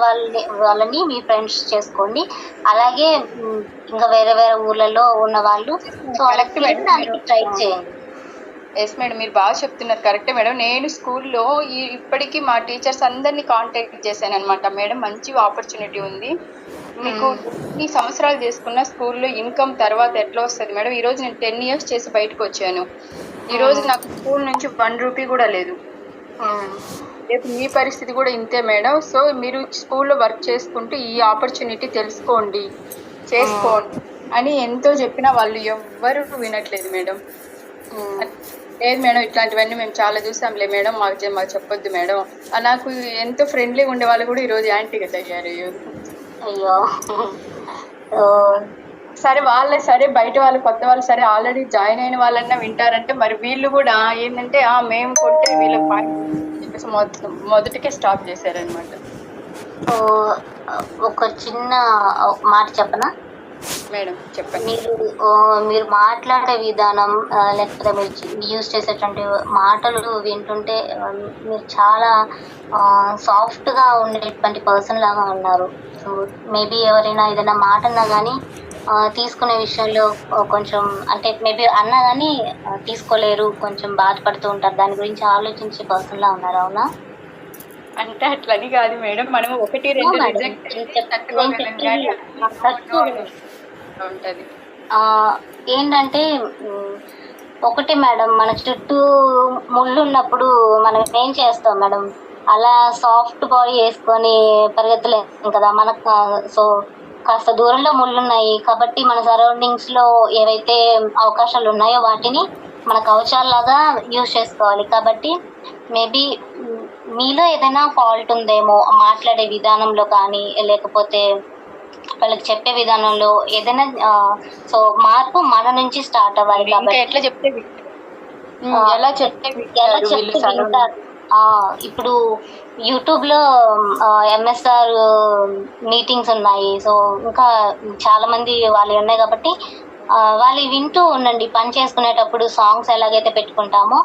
Speaker 1: వాళ్ళని మీ ఫ్రెండ్స్ చేసుకోండి. అలాగే ఇంకా వేరే వేరే ఊర్లలో ఉన్న వాళ్ళు, సో వాళ్ళకి దానికి ట్రై చేయండి.
Speaker 3: ఎస్ మేడం, మీరు బాగా చెప్తున్నారు. కరెక్టే మేడం. నేను స్కూల్లో ఇప్పటికీ మా టీచర్స్ అందరినీ కాంటాక్ట్ చేశాను అనమాట. మేడం మంచి ఆపర్చునిటీ ఉంది మీకు, ఈ సంవత్సరాలు చేసుకున్న స్కూల్లో ఇన్కమ్ తర్వాత ఎట్లా వస్తుంది మేడం? ఈరోజు నేను 10 years చేసి బయటకు వచ్చాను. ఈరోజు నాకు స్కూల్ నుంచి 1 రూపీ కూడా లేదు. రేపు మీ పరిస్థితి కూడా ఇంతే మేడం. సో మీరు స్కూల్లో వర్క్ చేసుకుంటూ ఈ ఆపర్చునిటీ తెలుసుకోండి, చేసుకోండి అని ఎంతో చెప్పినా వాళ్ళు ఎవ్వరు వినట్లేదు మేడం. లేదు మేడం, ఇట్లాంటివన్నీ మేము చాలా చూసాంలే మేడం, మాకు చెప్పొద్దు మేడం. నాకు ఎంతో ఫ్రెండ్లీగా ఉండే వాళ్ళు కూడా ఈరోజు యాంటీగా తయారయ్యారు.
Speaker 1: అయ్యో
Speaker 3: సరే వాళ్ళే, సరే బయట వాళ్ళు కొత్త వాళ్ళు సరే ఆల్రెడీ జాయిన్ అయిన వాళ్ళన్నా వింటారంటే, మరి వీళ్ళు కూడా ఏంటంటే మేము కొంటే వీళ్ళకి చెప్పేసి మొదటికే స్టాప్ చేశారనమాట.
Speaker 1: ఒక చిన్న మాట చెప్పనా
Speaker 3: మేడం? చెప్పండి.
Speaker 1: మీరు మాట్లాడే విధానం, లేకపోతే మీరు యూజ్ చేసేటువంటి మాటలు వింటుంటే మీరు చాలా సాఫ్ట్గా ఉండేటువంటి పర్సన్ లాగా ఉన్నారు. సో మేబీ ఎవరైనా ఏదైనా మాట అన్నా కానీ తీసుకునే విషయంలో కొంచెం, అంటే మేబీ అన్నా కానీ తీసుకోలేరు, కొంచెం బాధపడుతూ ఉంటారు. దాని గురించి ఆలోచించే పర్సన్ లా ఉన్నారు. అవునా?
Speaker 3: అంటే అట్లని కాదు మేడం, మనం 1-2 ఉంటది.
Speaker 1: ఏంటంటే ఒకటి మేడం, మన చుట్టూ ముళ్ళు ఉన్నప్పుడు మనం ఏం చేస్తాం మేడం? అలా సాఫ్ట్ బాడీ వేసుకొని పరిగెత్తలేం కదా మనకు. సో కాస్త దూరంలో ముళ్ళు ఉన్నాయి కాబట్టి మన సరౌండింగ్స్లో ఏవైతే అవకాశాలు ఉన్నాయో వాటిని మన కవచాలలాగా యూజ్ చేసుకోవాలి. కాబట్టి మేబీ మీలో ఏదైనా ఫాల్ట్ ఉందేమో, మాట్లాడే విధానంలో కానీ లేకపోతే వాళ్ళకి చెప్పే విధానంలో ఏదైనా. సో మార్పు మన నుంచి స్టార్ట్ అవ్వాలి. కాబట్టి ఎలా చెప్తే వింటారు. ఇప్పుడు యూట్యూబ్లో MSR మీటింగ్స్ ఉన్నాయి. సో ఇంకా చాలా మంది వాళ్ళు ఉన్నాయి కాబట్టి వాళ్ళు వింటూ ఉండండి. పని చేసుకునేటప్పుడు సాంగ్స్ ఎలాగైతే పెట్టుకుంటామో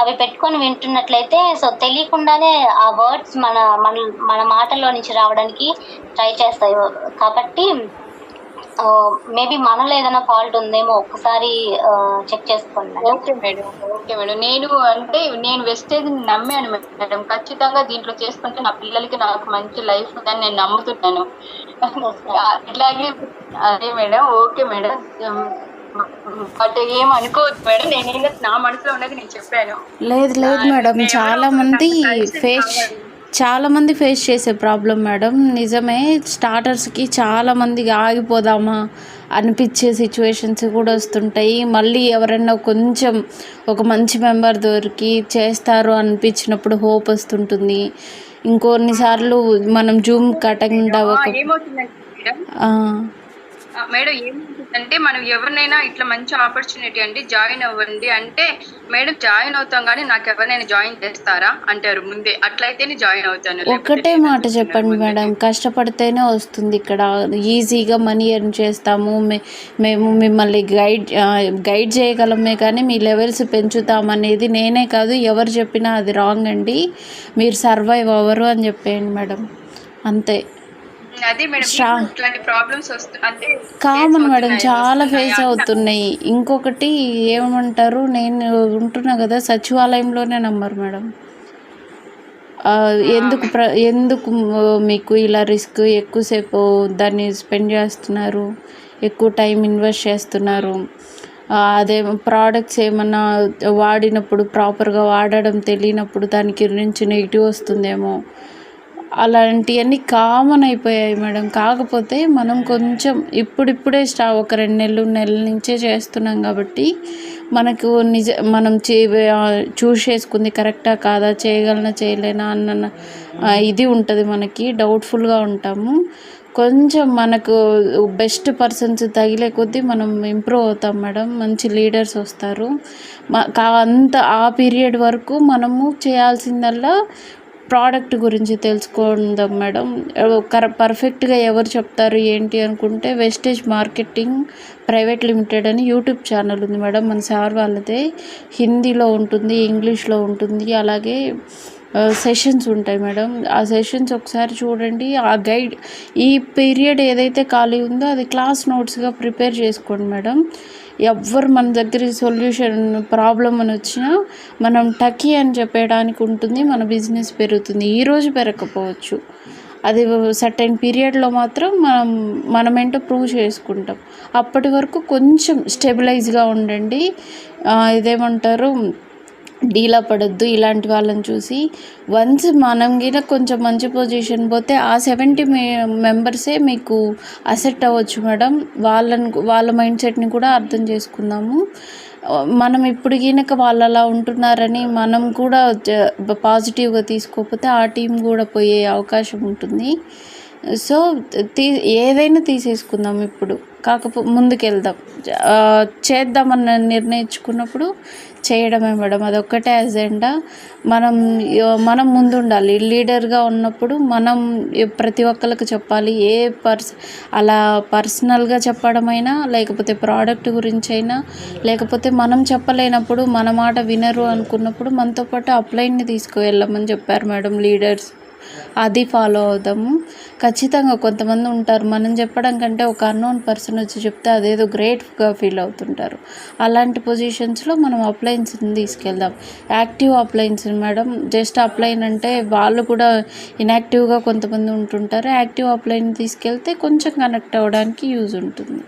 Speaker 1: అవి పెట్టుకొని వింటున్నట్లయితే సో తెలియకుండానే ఆ వర్డ్స్ మన మాటల్లో నుంచి రావడానికి ట్రై చేస్తాయి. కాబట్టి మేబీ మనలో ఏదైనా ఫాల్ట్ ఉందేమో ఒక్కసారి చెక్ చేసుకోండి.
Speaker 3: Okay madam, okay madam. నేను వెస్టేజ్ నమ్మాను మేడం. ఖచ్చితంగా దీంట్లో చేసుకుంటే నా పిల్లలకి నాకు మంచి లైఫ్ ఉందని నేను నమ్ముతున్నాను. ఇట్లాగే అదే మేడం. ఓకే మేడం, బట్ ఏమనుకోవద్దు మేడం, నేను నా మనసులో ఉన్నది నేను చెప్పాను.
Speaker 4: లేదు మేడం, చాలా మంది ఫేస్ చేసే ప్రాబ్లం మేడం. నిజమే, స్టార్టర్స్కి చాలామందికి ఆగిపోదామా అనిపించే సిచ్యువేషన్స్ కూడా వస్తుంటాయి. మళ్ళీ ఎవరైనా కొంచెం ఒక మంచి మెంబర్ దొరికి చేస్తారు అనిపించినప్పుడు హోప్ వస్తుంటుంది. ఇంకొన్నిసార్లు మనం జూమ్ కటెండ్
Speaker 3: మేడం ఏమంటుందంటే, మనం ఎవరినైనా ఇట్లా మంచి ఆపర్చునిటీ అండి జాయిన్ అవ్వండి అంటే, మేడం జాయిన్ అవుతాం కానీ నాకు ఎవరినైనా జాయిన్ చేస్తారా అంటారు ముందే. అట్లయితేనే జాయిన్ అవుతాను.
Speaker 4: ఒకటే మాట చెప్పండి మేడం, కష్టపడితేనే వస్తుంది. ఇక్కడ ఈజీగా మనీ ఎర్న్ చేస్తాము, మేము మిమ్మల్ని గైడ్ చేయగలమే కానీ మీ లెవెల్స్ పెంచుతామనేది నేనే కాదు ఎవరు చెప్పినా అది రాంగ్ అండి. మీరు సర్వైవ్ అవ్వరు అని చెప్పేయండి మేడం, అంతే.
Speaker 3: అదే మేడం, ఇట్లాంటి ప్రాబ్లమ్స్ వస్తున్నాయి
Speaker 4: కామన్ మేడం, చాలా ఫేస్ అవుతున్నాయి. ఇంకొకటి ఏమంటారు, నేను ఉంటున్నా కదా సచివాలయంలోనే నమ్మరు మేడం. ఎందుకు మీకు ఇలా రిస్క్ ఎక్కువసేపు దాన్ని స్పెండ్ చేస్తున్నారు, ఎక్కువ టైం ఇన్వెస్ట్ చేస్తున్నారు. అదే ప్రోడక్ట్స్ ఏమన్నా వాడినప్పుడు ప్రాపర్గా వాడడం తెలియనప్పుడు దానికి నుంచి నెగిటివ్ వస్తుందేమో, అలాంటివన్నీ కామన్ అయిపోయాయి మేడం. కాకపోతే మనం కొంచెం ఇప్పుడిప్పుడే ఒక 2 నెలల నుంచే చేస్తున్నాం కాబట్టి మనకు మనం చూస్ చేసుకుంది కరెక్టా కాదా, చేయగలనా చేయలేనా అన్న ఇది ఉంటుంది, మనకి డౌట్ఫుల్గా ఉంటాము. కొంచెం మనకు బెస్ట్ పర్సన్స్ తగిలే కొద్దీ మనం ఇంప్రూవ్ అవుతాం మేడం. మంచి లీడర్స్ వస్తారు. ఆ పీరియడ్ వరకు మనము చేయాల్సిందల్లా ప్రోడక్ట్ గురించి తెలుసుకుందాం మేడం. పర్ఫెక్ట్గా ఎవరు చెప్తారు ఏంటి అనుకుంటే, వెస్టేజ్ మార్కెటింగ్ ప్రైవేట్ లిమిటెడ్ అని యూట్యూబ్ ఛానల్ ఉంది మేడం, మన సార్ వాళ్ళదే. హిందీలో ఉంటుంది, ఇంగ్లీష్లో ఉంటుంది, అలాగే సెషన్స్ ఉంటాయి మేడం. ఆ సెషన్స్ ఒకసారి చూడండి. ఆ గైడ్ ఈ పీరియడ్ ఏదైతే ఖాళీ ఉందో అది క్లాస్ నోట్స్గా ప్రిపేర్ చేసుకోండి మేడం. ఎవ్వరు మన దగ్గర సొల్యూషన్ ప్రాబ్లం అని వచ్చినా మనం టకీ అని చెప్పడానికి ఉంటుంది, మన బిజినెస్ పెరుగుతుంది. ఈరోజు పెరగకపోవచ్చు, అది సర్టెన్ పీరియడ్లో మాత్రం మనమేంటో ప్రూవ్ చేసుకుంటాం. అప్పటి వరకు కొంచెం స్టెబిలైజ్గా ఉండండి. ఇదేమంటారు, డీలా పడద్దు ఇలాంటి వాళ్ళని చూసి. వన్స్ మనం గిన కొంచెం మంచి పొజిషన్ పోతే ఆ 70 మెంబర్సే మీకు అసెట్ అవ్వచ్చు మేడం. వాళ్ళ మైండ్ సెట్ని కూడా అర్థం చేసుకుందాము. మనం ఇప్పుడు గినక వాళ్ళు అలా ఉంటున్నారని మనం కూడా పాజిటివ్గా తీసుకోకపోతే ఆ టీం కూడా పోయే అవకాశం ఉంటుంది. సో ఏదైనా తీసేసుకుందాం ఇప్పుడు, ముందుకెళ్దాం. చేద్దామని నిర్ణయించుకున్నప్పుడు చేయడమే మేడం, అదొక్కటే అజెండా. మనం ముందుండాలి. లీడర్గా ఉన్నప్పుడు మనం ప్రతి ఒక్కరికి చెప్పాలి. అలా పర్సనల్గా చెప్పడమైనా, లేకపోతే ప్రోడక్ట్ గురించి అయినా, లేకపోతే మనం చెప్పలేనప్పుడు, మన మాట వినరు అనుకున్నప్పుడు మనతో పాటు అప్లైన్ని తీసుకువెళ్ళమని చెప్పారు మేడం లీడర్స్. అది ఫాలో అవుదాము ఖచ్చితంగా. కొంతమంది ఉంటారు, మనం చెప్పడం కంటే ఒక అన్నోన్ పర్సన్ వచ్చి చెప్తే అదేదో గ్రేట్గా ఫీల్ అవుతుంటారు. అలాంటి పొజిషన్స్లో మనం అప్లైన్స్ని తీసుకెళ్దాం. Active అప్లైన్స్ madam. జస్ట్ అప్లైన్ అంటే వాళ్ళు కూడా ఇన్యాక్టివ్గా కొంతమంది ఉంటుంటారు. యాక్టివ్ అప్లైన్ తీసుకెళ్తే కొంచెం కనెక్ట్ అవ్వడానికి యూజ్ ఉంటుంది.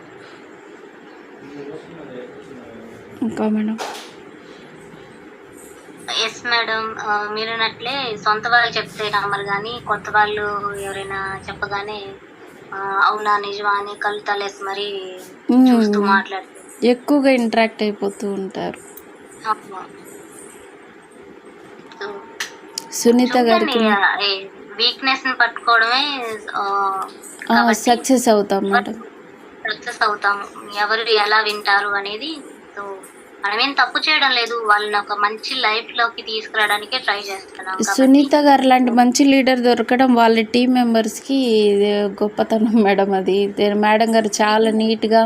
Speaker 4: ఇంకా మేడం?
Speaker 1: ఎస్ మేడం, మీరన్నట్లే సొంత వాళ్ళు చెప్తే నమ్మరు, కానీ కొత్త వాళ్ళు ఎవరైనా చెప్పగానే అవునా నిజమా అని కళ్ళు తలేసి మరి చూస్తూ మాట్లాడుతూ
Speaker 4: ఎక్కువగా ఇంటరాక్ట్ అయిపోతూ ఉంటారు. సునీత గారికి
Speaker 1: వీక్నెస్ ని పట్టుకోవడమే
Speaker 4: సక్సెస్ అవుతాం మేడం.
Speaker 1: సక్సెస్ అవుతాము. ఎవరు ఎలా వింటారు అనేది. సో మనమేం తప్పు చేయడం లేదు, వాళ్ళని ఒక మంచి లైఫ్ లోకి తీసుకురావడానికే ట్రై చేస్తున్నాం.
Speaker 4: సునీత గారు లాంటి మంచి లీడర్ దొరకడం వాళ్ళ టీం మెంబర్స్కి గొప్పతనం మేడం. అది మేడం గారు చాలా నీట్గా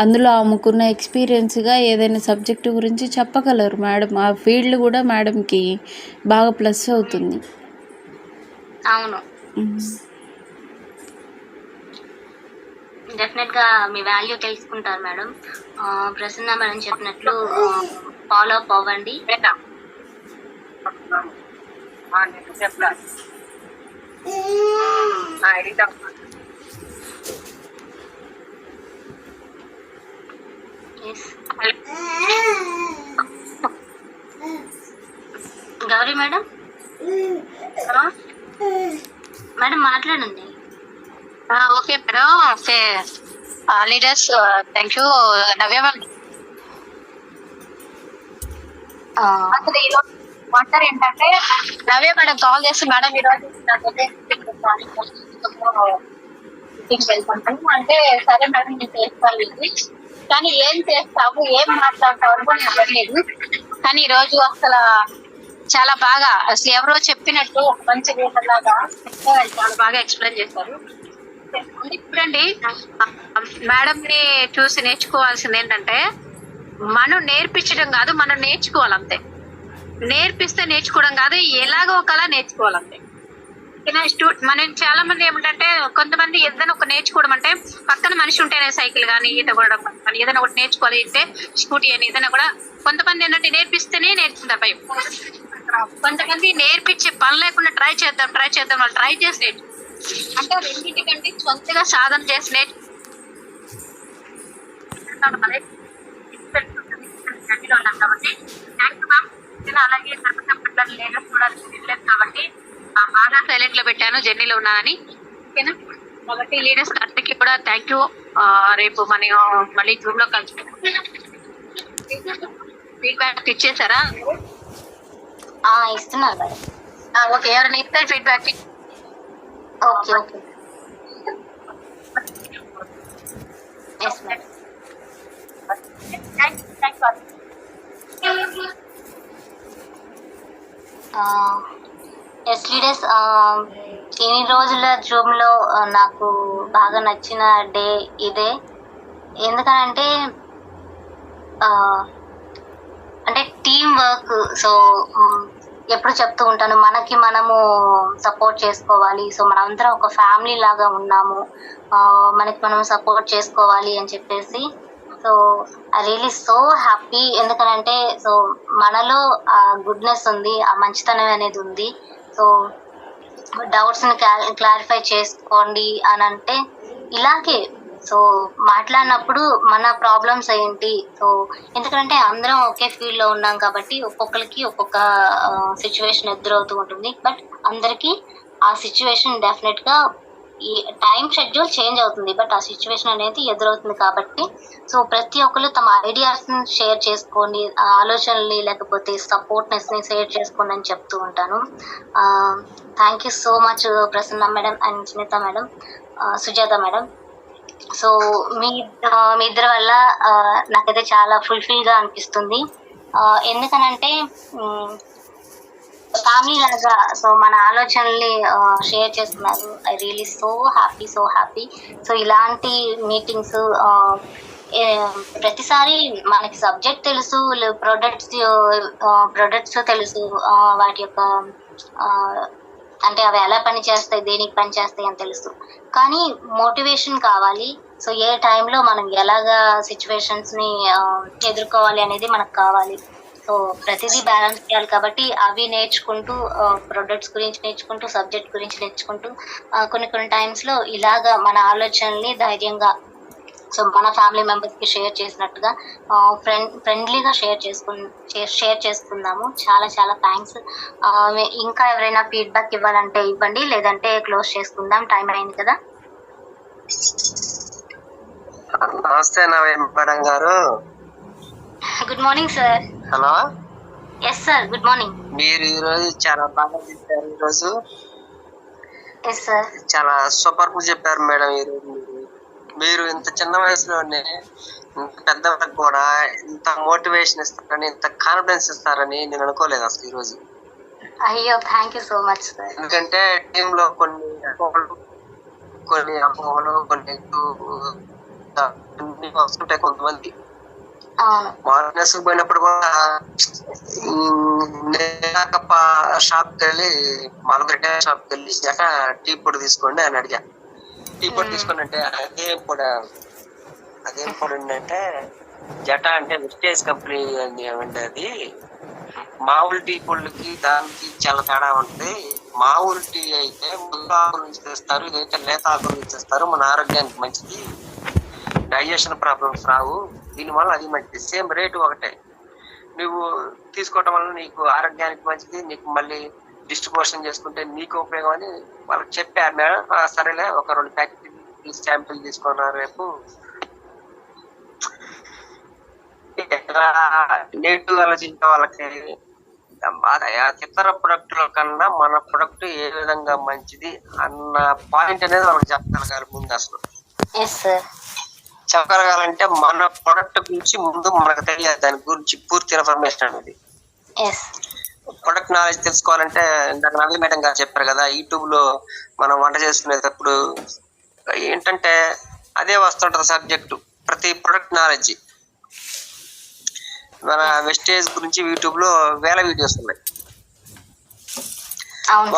Speaker 4: అందులో ఆమెకున్న ఎక్స్పీరియన్స్గా ఏదైనా సబ్జెక్టు గురించి చెప్పగలరు మేడం. ఆ ఫీల్డ్ కూడా మేడంకి బాగా ప్లస్ అవుతుంది.
Speaker 1: అవును, డెఫినెట్ గా మీ వాల్యూ తెలుసుకుంటారు మేడం. ప్రసన్న మేడం చెప్పినట్లు ఫాలో అప్ అవ్వండి. గౌరీ మేడం, మేడం మాట్లాడండి.
Speaker 5: Okay madam. Leaders thank you. Navya ma'am, అసలు ఈరోజు మాట్లాడు ఏంటంటే, నవ్య మేడం కాల్ చేసి మేడం ఈరోజు వెళ్తాను అంటే, సరే మేడం నేను చేస్తాను, కానీ ఏం చేస్తావు ఏం మాట్లాడతావు కూడా అవ్వలేదు. కానీ ఈరోజు అసలు చాలా బాగా, అసలు ఎవరో చెప్పినట్టు ఒక మంచి లీడర్ లాగా చాలా బాగా ఎక్స్ప్లెయిన్ చేశారు. ఇప్పుడండి మేడం ని చూసి నేర్చుకోవాల్సింది ఏంటంటే, మనం నేర్పించడం కాదు, మనం నేర్చుకోవాలంతే. నేర్పిస్తే నేర్చుకోవడం కాదు, ఎలాగో ఒకలా నేర్చుకోవాలంతే. మనం చాలా మంది ఏమిటంటే, కొంతమంది ఏదైనా ఒక నేర్చుకోవడం అంటే పక్కన మనిషి ఉంటేనే, సైకిల్ కానీ ఈత కూడా కానీ ఏదైనా ఒకటి నేర్చుకోవాలి అంటే స్కూటీ అని ఏదైనా కూడా, కొంతమంది ఏంటంటే నేర్పిస్తేనే నేర్చుకుంటారు భయం. కొంతమంది నేర్పించే పని లేకుండా ట్రై చేద్దాం వాళ్ళు ట్రై చేసి అంటే రెండింటికంటే సొంతగా సాధన చేసి కాబట్టి అలాగే కాబట్టి బాగా సైలెంట్ లో పెట్టాను, జర్నీలో ఉన్నానని. ఓకేనా? కాబట్టి లీడర్స్ అందరికీ కూడా థ్యాంక్ యూ. రేపు మనం మళ్ళీ జూమ్ లో కలుసుకుంటాం. ఫీడ్బ్యాక్ ఇచ్చేసారా?
Speaker 1: ఇస్తున్నారు మేడం.
Speaker 5: ఓకే, ఎవరైనా ఇస్తారు feedback?
Speaker 1: Okay okay yes madam. Yes leaders, ఇన్ని రోజుల జూమ్లో నాకు బాగా నచ్చిన డే ఇదే. ఎందుకనంటే అంటే టీం వర్క్. సో ఎప్పుడు చెప్తూ ఉంటాను, మనకి మనము సపోర్ట్ చేసుకోవాలి. సో మనందరం ఒక ఫ్యామిలీ లాగా ఉన్నాము, మనకి మనం సపోర్ట్ చేసుకోవాలి అని చెప్పేసి. So I really so happy. ఎందుకనంటే సో మనలో ఆ గుడ్నెస్ ఉంది, ఆ మంచితనం అనేది ఉంది. సో డౌట్స్ని క్లారిఫై చేసుకోండి అని అంటే ఇలాగే. సో మాట్లాడినప్పుడు మన ప్రాబ్లమ్స్ ఏంటి, సో ఎందుకంటే అందరం ఒకే ఫీల్డ్లో ఉన్నాం కాబట్టి ఒక్కొక్కరికి ఒక్కొక్క సిచ్యువేషన్ ఎదురవుతూ ఉంటుంది. బట్ అందరికీ ఆ సిచ్యువేషన్ డెఫినెట్గా ఈ టైం షెడ్యూల్ చేంజ్ అవుతుంది, బట్ ఆ సిచ్యువేషన్ అనేది ఎదురవుతుంది. కాబట్టి సో ప్రతి ఒక్కరు తమ ఐడియాస్ని షేర్ చేసుకోండి, ఆలోచనల్ని లేకపోతే సపోర్ట్నెస్ని షేర్ చేసుకోండి అని చెప్తూ ఉంటాను. Thank you so much Prasanna madam and Sunitha madam, Sujatha madam. So మీ ఇద్దరి వల్ల నాకైతే చాలా ఫుల్ఫిల్గా అనిపిస్తుంది. ఎందుకనంటే ఫ్యామిలీ లాగా సో మన ఆలోచనల్ని షేర్ చేస్తున్నారు. I really so happy, so happy. So ఇలాంటి మీటింగ్స్ ప్రతిసారి మనకి సబ్జెక్ట్ తెలుసు, ప్రొడక్ట్స్ తెలుసు, వాటి యొక్క అంటే అవి ఎలా పని చేస్తాయి, దేనికి పని చేస్తాయి అని తెలుసు, కానీ మోటివేషన్ కావాలి. సో ఏ టైంలో మనం ఎలాగా సిచ్యువేషన్స్ని ఎదుర్కోవాలి అనేది మనకు కావాలి. సో ప్రతిదీ బ్యాలెన్స్ చేయాలి. కాబట్టి అవి నేర్చుకుంటూ, ప్రొడక్ట్స్ గురించి నేర్చుకుంటూ, సబ్జెక్ట్ గురించి నేర్చుకుంటూ, కొన్ని టైమ్స్లో ఇలాగా మన ఆలోచనల్ని ధైర్యంగా సో మన ఫ్యామిలీ మెంబర్స్కి షేర్ చేసినట్టుగా ఫ్రెండ్లీగా షేర్ చేసుకుందాము. చాలా చాలా థ్యాంక్స్. ఇంకా ఎవరైనా ఫీడ్బ్యాక్ ఇవ్వాలంటే ఇవ్వండి, లేదంటే క్లోజ్ చేసుకుందాం, టైం అయింది కదా.
Speaker 6: నమస్తే మేడం గారు.
Speaker 1: Good morning sir.
Speaker 6: Hello.
Speaker 1: Yes sir, good morning.
Speaker 6: మీరు ఈరోజు చాలా బాగా చెప్పారు. ఈరోజు
Speaker 1: ఎస్ సార్,
Speaker 6: చాలా సూపర్ గా చెప్పారు మేడం. ఈరోజు మీరు ఇంత చిన్న వయసులోనే ఇంత పెద్ద వరకు కూడా ఇంత మోటివేషన్ ఇస్తారని, ఇంత కాన్ఫిడెన్స్ ఇస్తారని నేను అనుకోలేదు అసలు ఈరోజు.
Speaker 1: అయ్యో thank you so much sir.
Speaker 6: ఎందుకంటే టీమ్ లో కొన్ని అపోహలు, కొన్ని వస్తుంటాయి. కొంతమంది మార్కెస్ పోయినప్పుడు కూడా షాప్కి వెళ్ళి మామూలుగా షాప్కి వెళ్ళి టీ పొడి తీసుకోండి అని అడిగా. టీ పొడి తీసుకోండి అంటే అదేం పొడి అంటే జటా అంటే వెస్టేజ్ కంపెనీ అని ఏమంటే అది మామూలు టీ పొడికి దానికి చాలా తేడా ఉంటుంది. మామూలు టీ అయితే ముందు ఆకుల నుంచి తెస్తారు, ఇదైతే లేత ఆకుల నుంచి తెస్తారు, మన ఆరోగ్యానికి మంచిది, డైజెషన్ ప్రాబ్లమ్స్ రావు, దీనివల్ల అది మంచిది, సేమ్ రేటు ఒకటే, నువ్వు తీసుకోవటం వల్ల నీకు ఆరోగ్యానికి మంచిది, నీకు మళ్ళీ డిస్ట్రిబ్యూషన్ చేసుకుంటే నీకు ఉపయోగం అని వాళ్ళకి చెప్పారు మేడం. సరేలే ఒక 2 ప్యాకెట్లు శాంపిల్ తీసుకున్నారు. రేపు నెగిటివ్ ఆలోచించే వాళ్ళకి ఇతర ప్రొడక్టుల కన్నా మన ప్రొడక్ట్ ఏ విధంగా మంచిది అన్న పాయింట్ అనేది వాళ్ళకి చెప్పగలగాలి ముందు. అసలు చెప్పగలగాలంటే మన ప్రొడక్ట్ గురించి ముందు మనకు తెలియాలి, దాని గురించి పూర్తి ఇన్ఫర్మేషన్ అనేది. ప్రొడక్ట్ నాలెడ్జ్ తెలుసుకోవాలంటే ఇందాక నవీ మేడం గారు చెప్పారు కదా, యూట్యూబ్ లో మనం వంట చేసుకునేటప్పుడు ఏంటంటే అదే వస్తుంటది సబ్జెక్టు, ప్రతి ప్రొడక్ట్ నాలెడ్జ్. మన వెస్టేజ్ గురించి యూట్యూబ్ లో వేల వీడియోస్ ఉన్నాయి.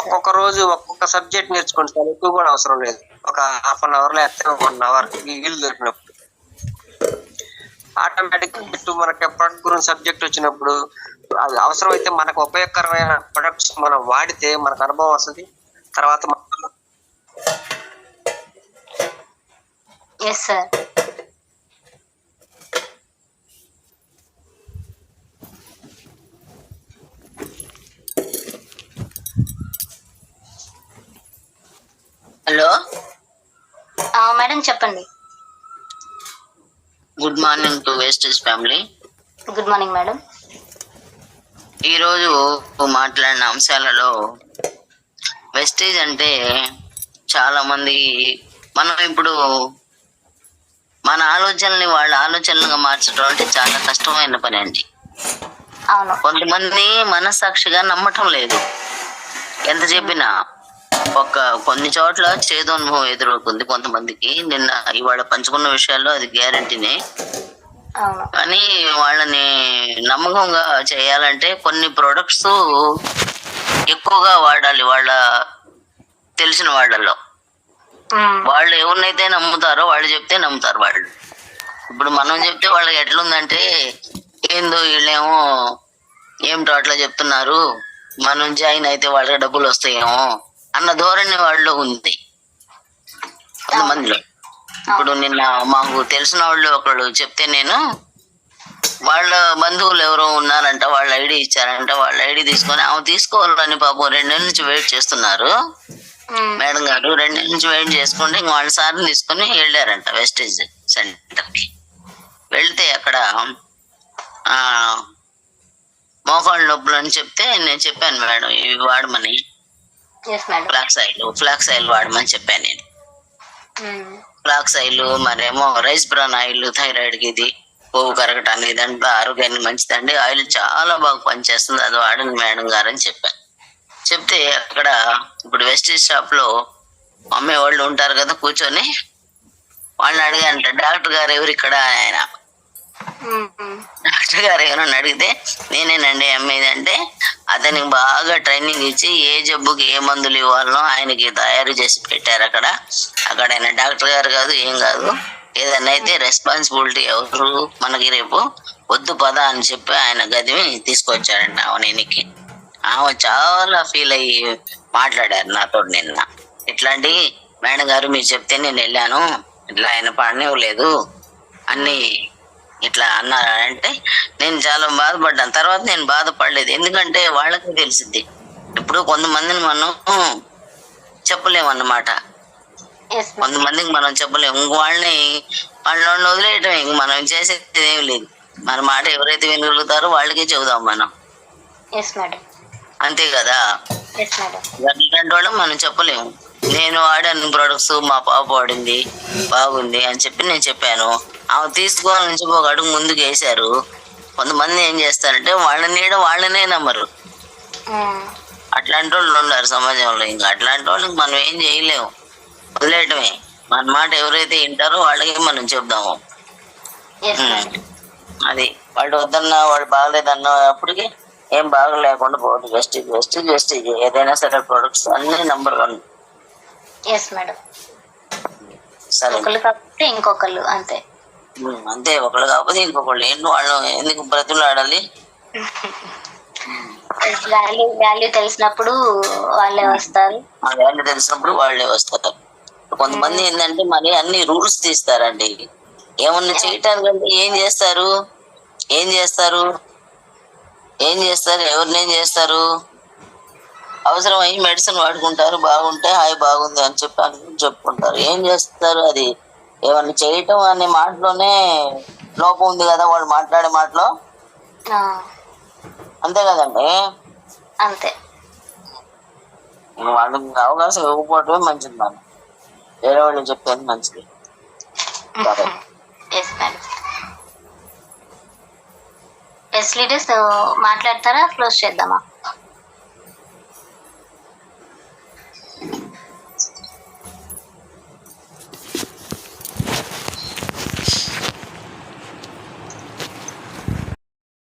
Speaker 6: ఒక్కొక్క రోజు ఒక్కొక్క సబ్జెక్ట్ నేర్చుకోండి సార్, ఎక్కువ కూడా అవసరం లేదు, ఒక ½ అన్ అవర్ లేకపోతే 1 అవర్ వీలు దొరికినప్పుడు ఆటోమేటిక్ మనకి ప్రొడక్ట్ గురించి సబ్జెక్ట్ వచ్చినప్పుడు అది అవసరమైతే మనకు ఉపయోగకరమైన ప్రొడక్ట్స్ మనం వాడితే మనకు అనుభవం వస్తుంది. తర్వాత
Speaker 7: హలో
Speaker 1: మేడం చెప్పండి.
Speaker 7: Good morning to wastage family.
Speaker 1: Good morning madam.
Speaker 7: ఈరోజు మాట్లాడిన అంశాలలో వెస్టేజ్ అంటే చాలా మంది మనం ఇప్పుడు మన ఆలోచనల్ని వాళ్ళ ఆలోచనలుగా మార్చడం అంటే చాలా కష్టమైన పని అండి.
Speaker 1: అవును.
Speaker 7: కొంతమంది మనస్సాక్షిగా నమ్మటం లేదు. ఎంత చెప్పినా కొన్ని చోట్ల చేదు అనుభవం ఎదురవుతుంది కొంతమందికి. ఇవాళ పంచుకున్న విషయాల్లో అది గ్యారంటీనే.
Speaker 1: అవును.
Speaker 7: కానీ వాళ్ళని నమ్మకంగా చేయాలంటే కొన్ని ప్రొడక్ట్స్ ఎక్కువగా వాడాలి వాళ్ళ తెలిసిన వాళ్ళలో. వాళ్ళు ఎవరినైతే నమ్ముతారో వాళ్ళు చెప్తే నమ్ముతారు వాళ్ళు. ఇప్పుడు మనం చెప్తే వాళ్ళకి ఎట్లుందంటే ఏందో వీళ్ళేమో ఏమిటో అట్లా చెప్తున్నారు, మనం జాయిన్ అయితే వాళ్ళకి డబ్బులు వస్తాయేమో అన్న ధోరణి వాళ్ళలో ఉంది కొంతమందిలో. ఇప్పుడు నిన్న మాకు తెలిసిన వాళ్ళు ఒకళ్ళు చెప్తే, నేను వాళ్ళ బంధువులు ఎవరో ఉన్నారంట, వాళ్ళ ఐడి ఇచ్చారంట, వాళ్ళ ఐడి తీసుకొని ఆమె తీసుకోవాలని పాపం 2 నెలల నుంచి వెయిట్ చేస్తున్నారు. మేడం గారు 2 నెలల నుంచి వెయిట్ చేసుకుంటే ఇంక వాళ్ళ సార్ని తీసుకొని వెళ్ళారంట వెస్టేజ్ సెంటర్కి. వెళ్తే అక్కడ మోకాళ్ళ నొప్పులు అని చెప్తే నేను చెప్పాను మేడం ఇవి వాడమని, ఫ్లాక్స్ ఆయిల్ వాడమని చెప్పాను నేను. ఫ్లాక్స్ ఆయిల్ మరేమో రైస్ బ్రాన్ ఆయిల్ థైరాయిడ్ కి, ఇది కొవ్వు కరగటానికి, దాంట్లో ఆరోగ్యానికి మంచిదండి, ఆయిల్ చాలా బాగా పనిచేస్తుంది, అది వాడండి మేడం గారు అని చెప్పాను. చెప్తే అక్కడ ఇప్పుడు వెస్టేజ్ షాప్ లో అమ్మే వాళ్ళు ఉంటారు కదా కూర్చొని, వాళ్ళని అడిగానంట, డాక్టర్ గారు ఎవరు ఇక్కడ ఆయన, డాక్టర్ గారు ఎవరని అడిగితే నేనేనండి అమ్మేది అంటే, అతనికి బాగా ట్రైనింగ్ ఇచ్చి ఏ జబ్బుకి ఏ మందులు ఇవ్వాలనో ఆయనకి తయారు చేసి పెట్టారు అక్కడ. ఆయన డాక్టర్ గారు కాదు, ఏం కాదు, ఏదన్నా అయితే రెస్పాన్సిబిలిటీ ఎవరు మనకి రేపు వద్దు పద అని చెప్పి ఆయన గదిని తీసుకొచ్చాడంట ఆమెకి. ఆమె చాలా ఫీల్ అయ్యి మాట్లాడారు నాతో నిన్న. ఇట్లాంటి మేడం గారు మీరు చెప్తే నేను వెళ్ళాను, ఇట్లా ఆయన పడనివ్వలేదు అన్ని ఇట్లా అన్నారంటే నేను చాలా బాధపడ్డాను. తర్వాత నేను బాధపడలేదు, ఎందుకంటే వాళ్ళకి తెలిసింది. ఇప్పుడు కొంతమందిని మనం చెప్పలేమన్నమాట, కొంతమందికి మనం చెప్పలేము. వాళ్ళని వదిలేయటం, ఇంక మనం చేసేది ఏం లేదు. మన మాట ఎవరైతే వినగలుగుతారో వాళ్ళకే చెబుదాం మనం, అంతే కదా. అట్లాంటి వాళ్ళం మనం చెప్పలేము. నేను వాడాను ప్రొడక్ట్స్, మా పాప వాడింది బాగుంది అని చెప్పి నేను చెప్పాను. ఆమె తీసుకోవాలని చెప్పి ఒక అడుగు ముందుకు వేశారు. కొంతమంది ఏం చేస్తారంటే వాళ్ళ నీడ వాళ్ళనే నమ్మరు. అట్లాంటి వాళ్ళు ఉన్నారు సమాజంలో. ఇంకా అట్లాంటి వాళ్ళకి మనం ఏం చేయలేము, వదిలేయటమే. మన మాట ఎవరైతే వింటారో వాళ్ళకి మనం చెప్దాము. అది వాళ్ళు వద్దన్నా, వాళ్ళు బాగలేదన్నా అప్పటికి ఏం బాగలేకుండా పోదు. వెస్టేజ్ ఏదైనా సరే ప్రొడక్ట్స్ అన్ని నంబర్ 1. సరే,
Speaker 1: ఇంకొకళ్ళు అంతే,
Speaker 7: ఒకళ్ళు కాకపోతే ఇంకొకళ్ళు. ఏంటి వాళ్ళు ఎందుకు బ్రతులాడాలి?
Speaker 1: వాల్యూ తెలిసినప్పుడు వాళ్ళే వస్తారు.
Speaker 7: వాల్యూ తెలిసినప్పుడు వాళ్ళే వస్తారు. కొంతమంది ఏంటంటే మరి అన్ని రూల్స్ తీస్తారండి. ఏమన్నా చేయటానికంటే ఏం చేస్తారు, ఎవరిని ఏం చేస్తారు? అవసరం అయ్యి మెడిసిన్ వాడుకుంటారు, బాగుంటే హాయ్ బాగుంది అని చెప్పుకుంటారు. ఏం చేస్తారు? అది ఏమన్నా చేయటం అనే మాటలోనే లోపం ఉంది కదా, వాళ్ళు మాట్లాడే మాటలో. అంతే కదండి,
Speaker 1: అంతే.
Speaker 7: వాళ్ళకి అవకాశం ఇవ్వకపోవటమే మంచిది, మనం వేరే వాళ్ళు చెప్పేది మంచిది.
Speaker 1: లీడర్స్ మాట్లాడతారా? క్లోజ్ చేద్దామా?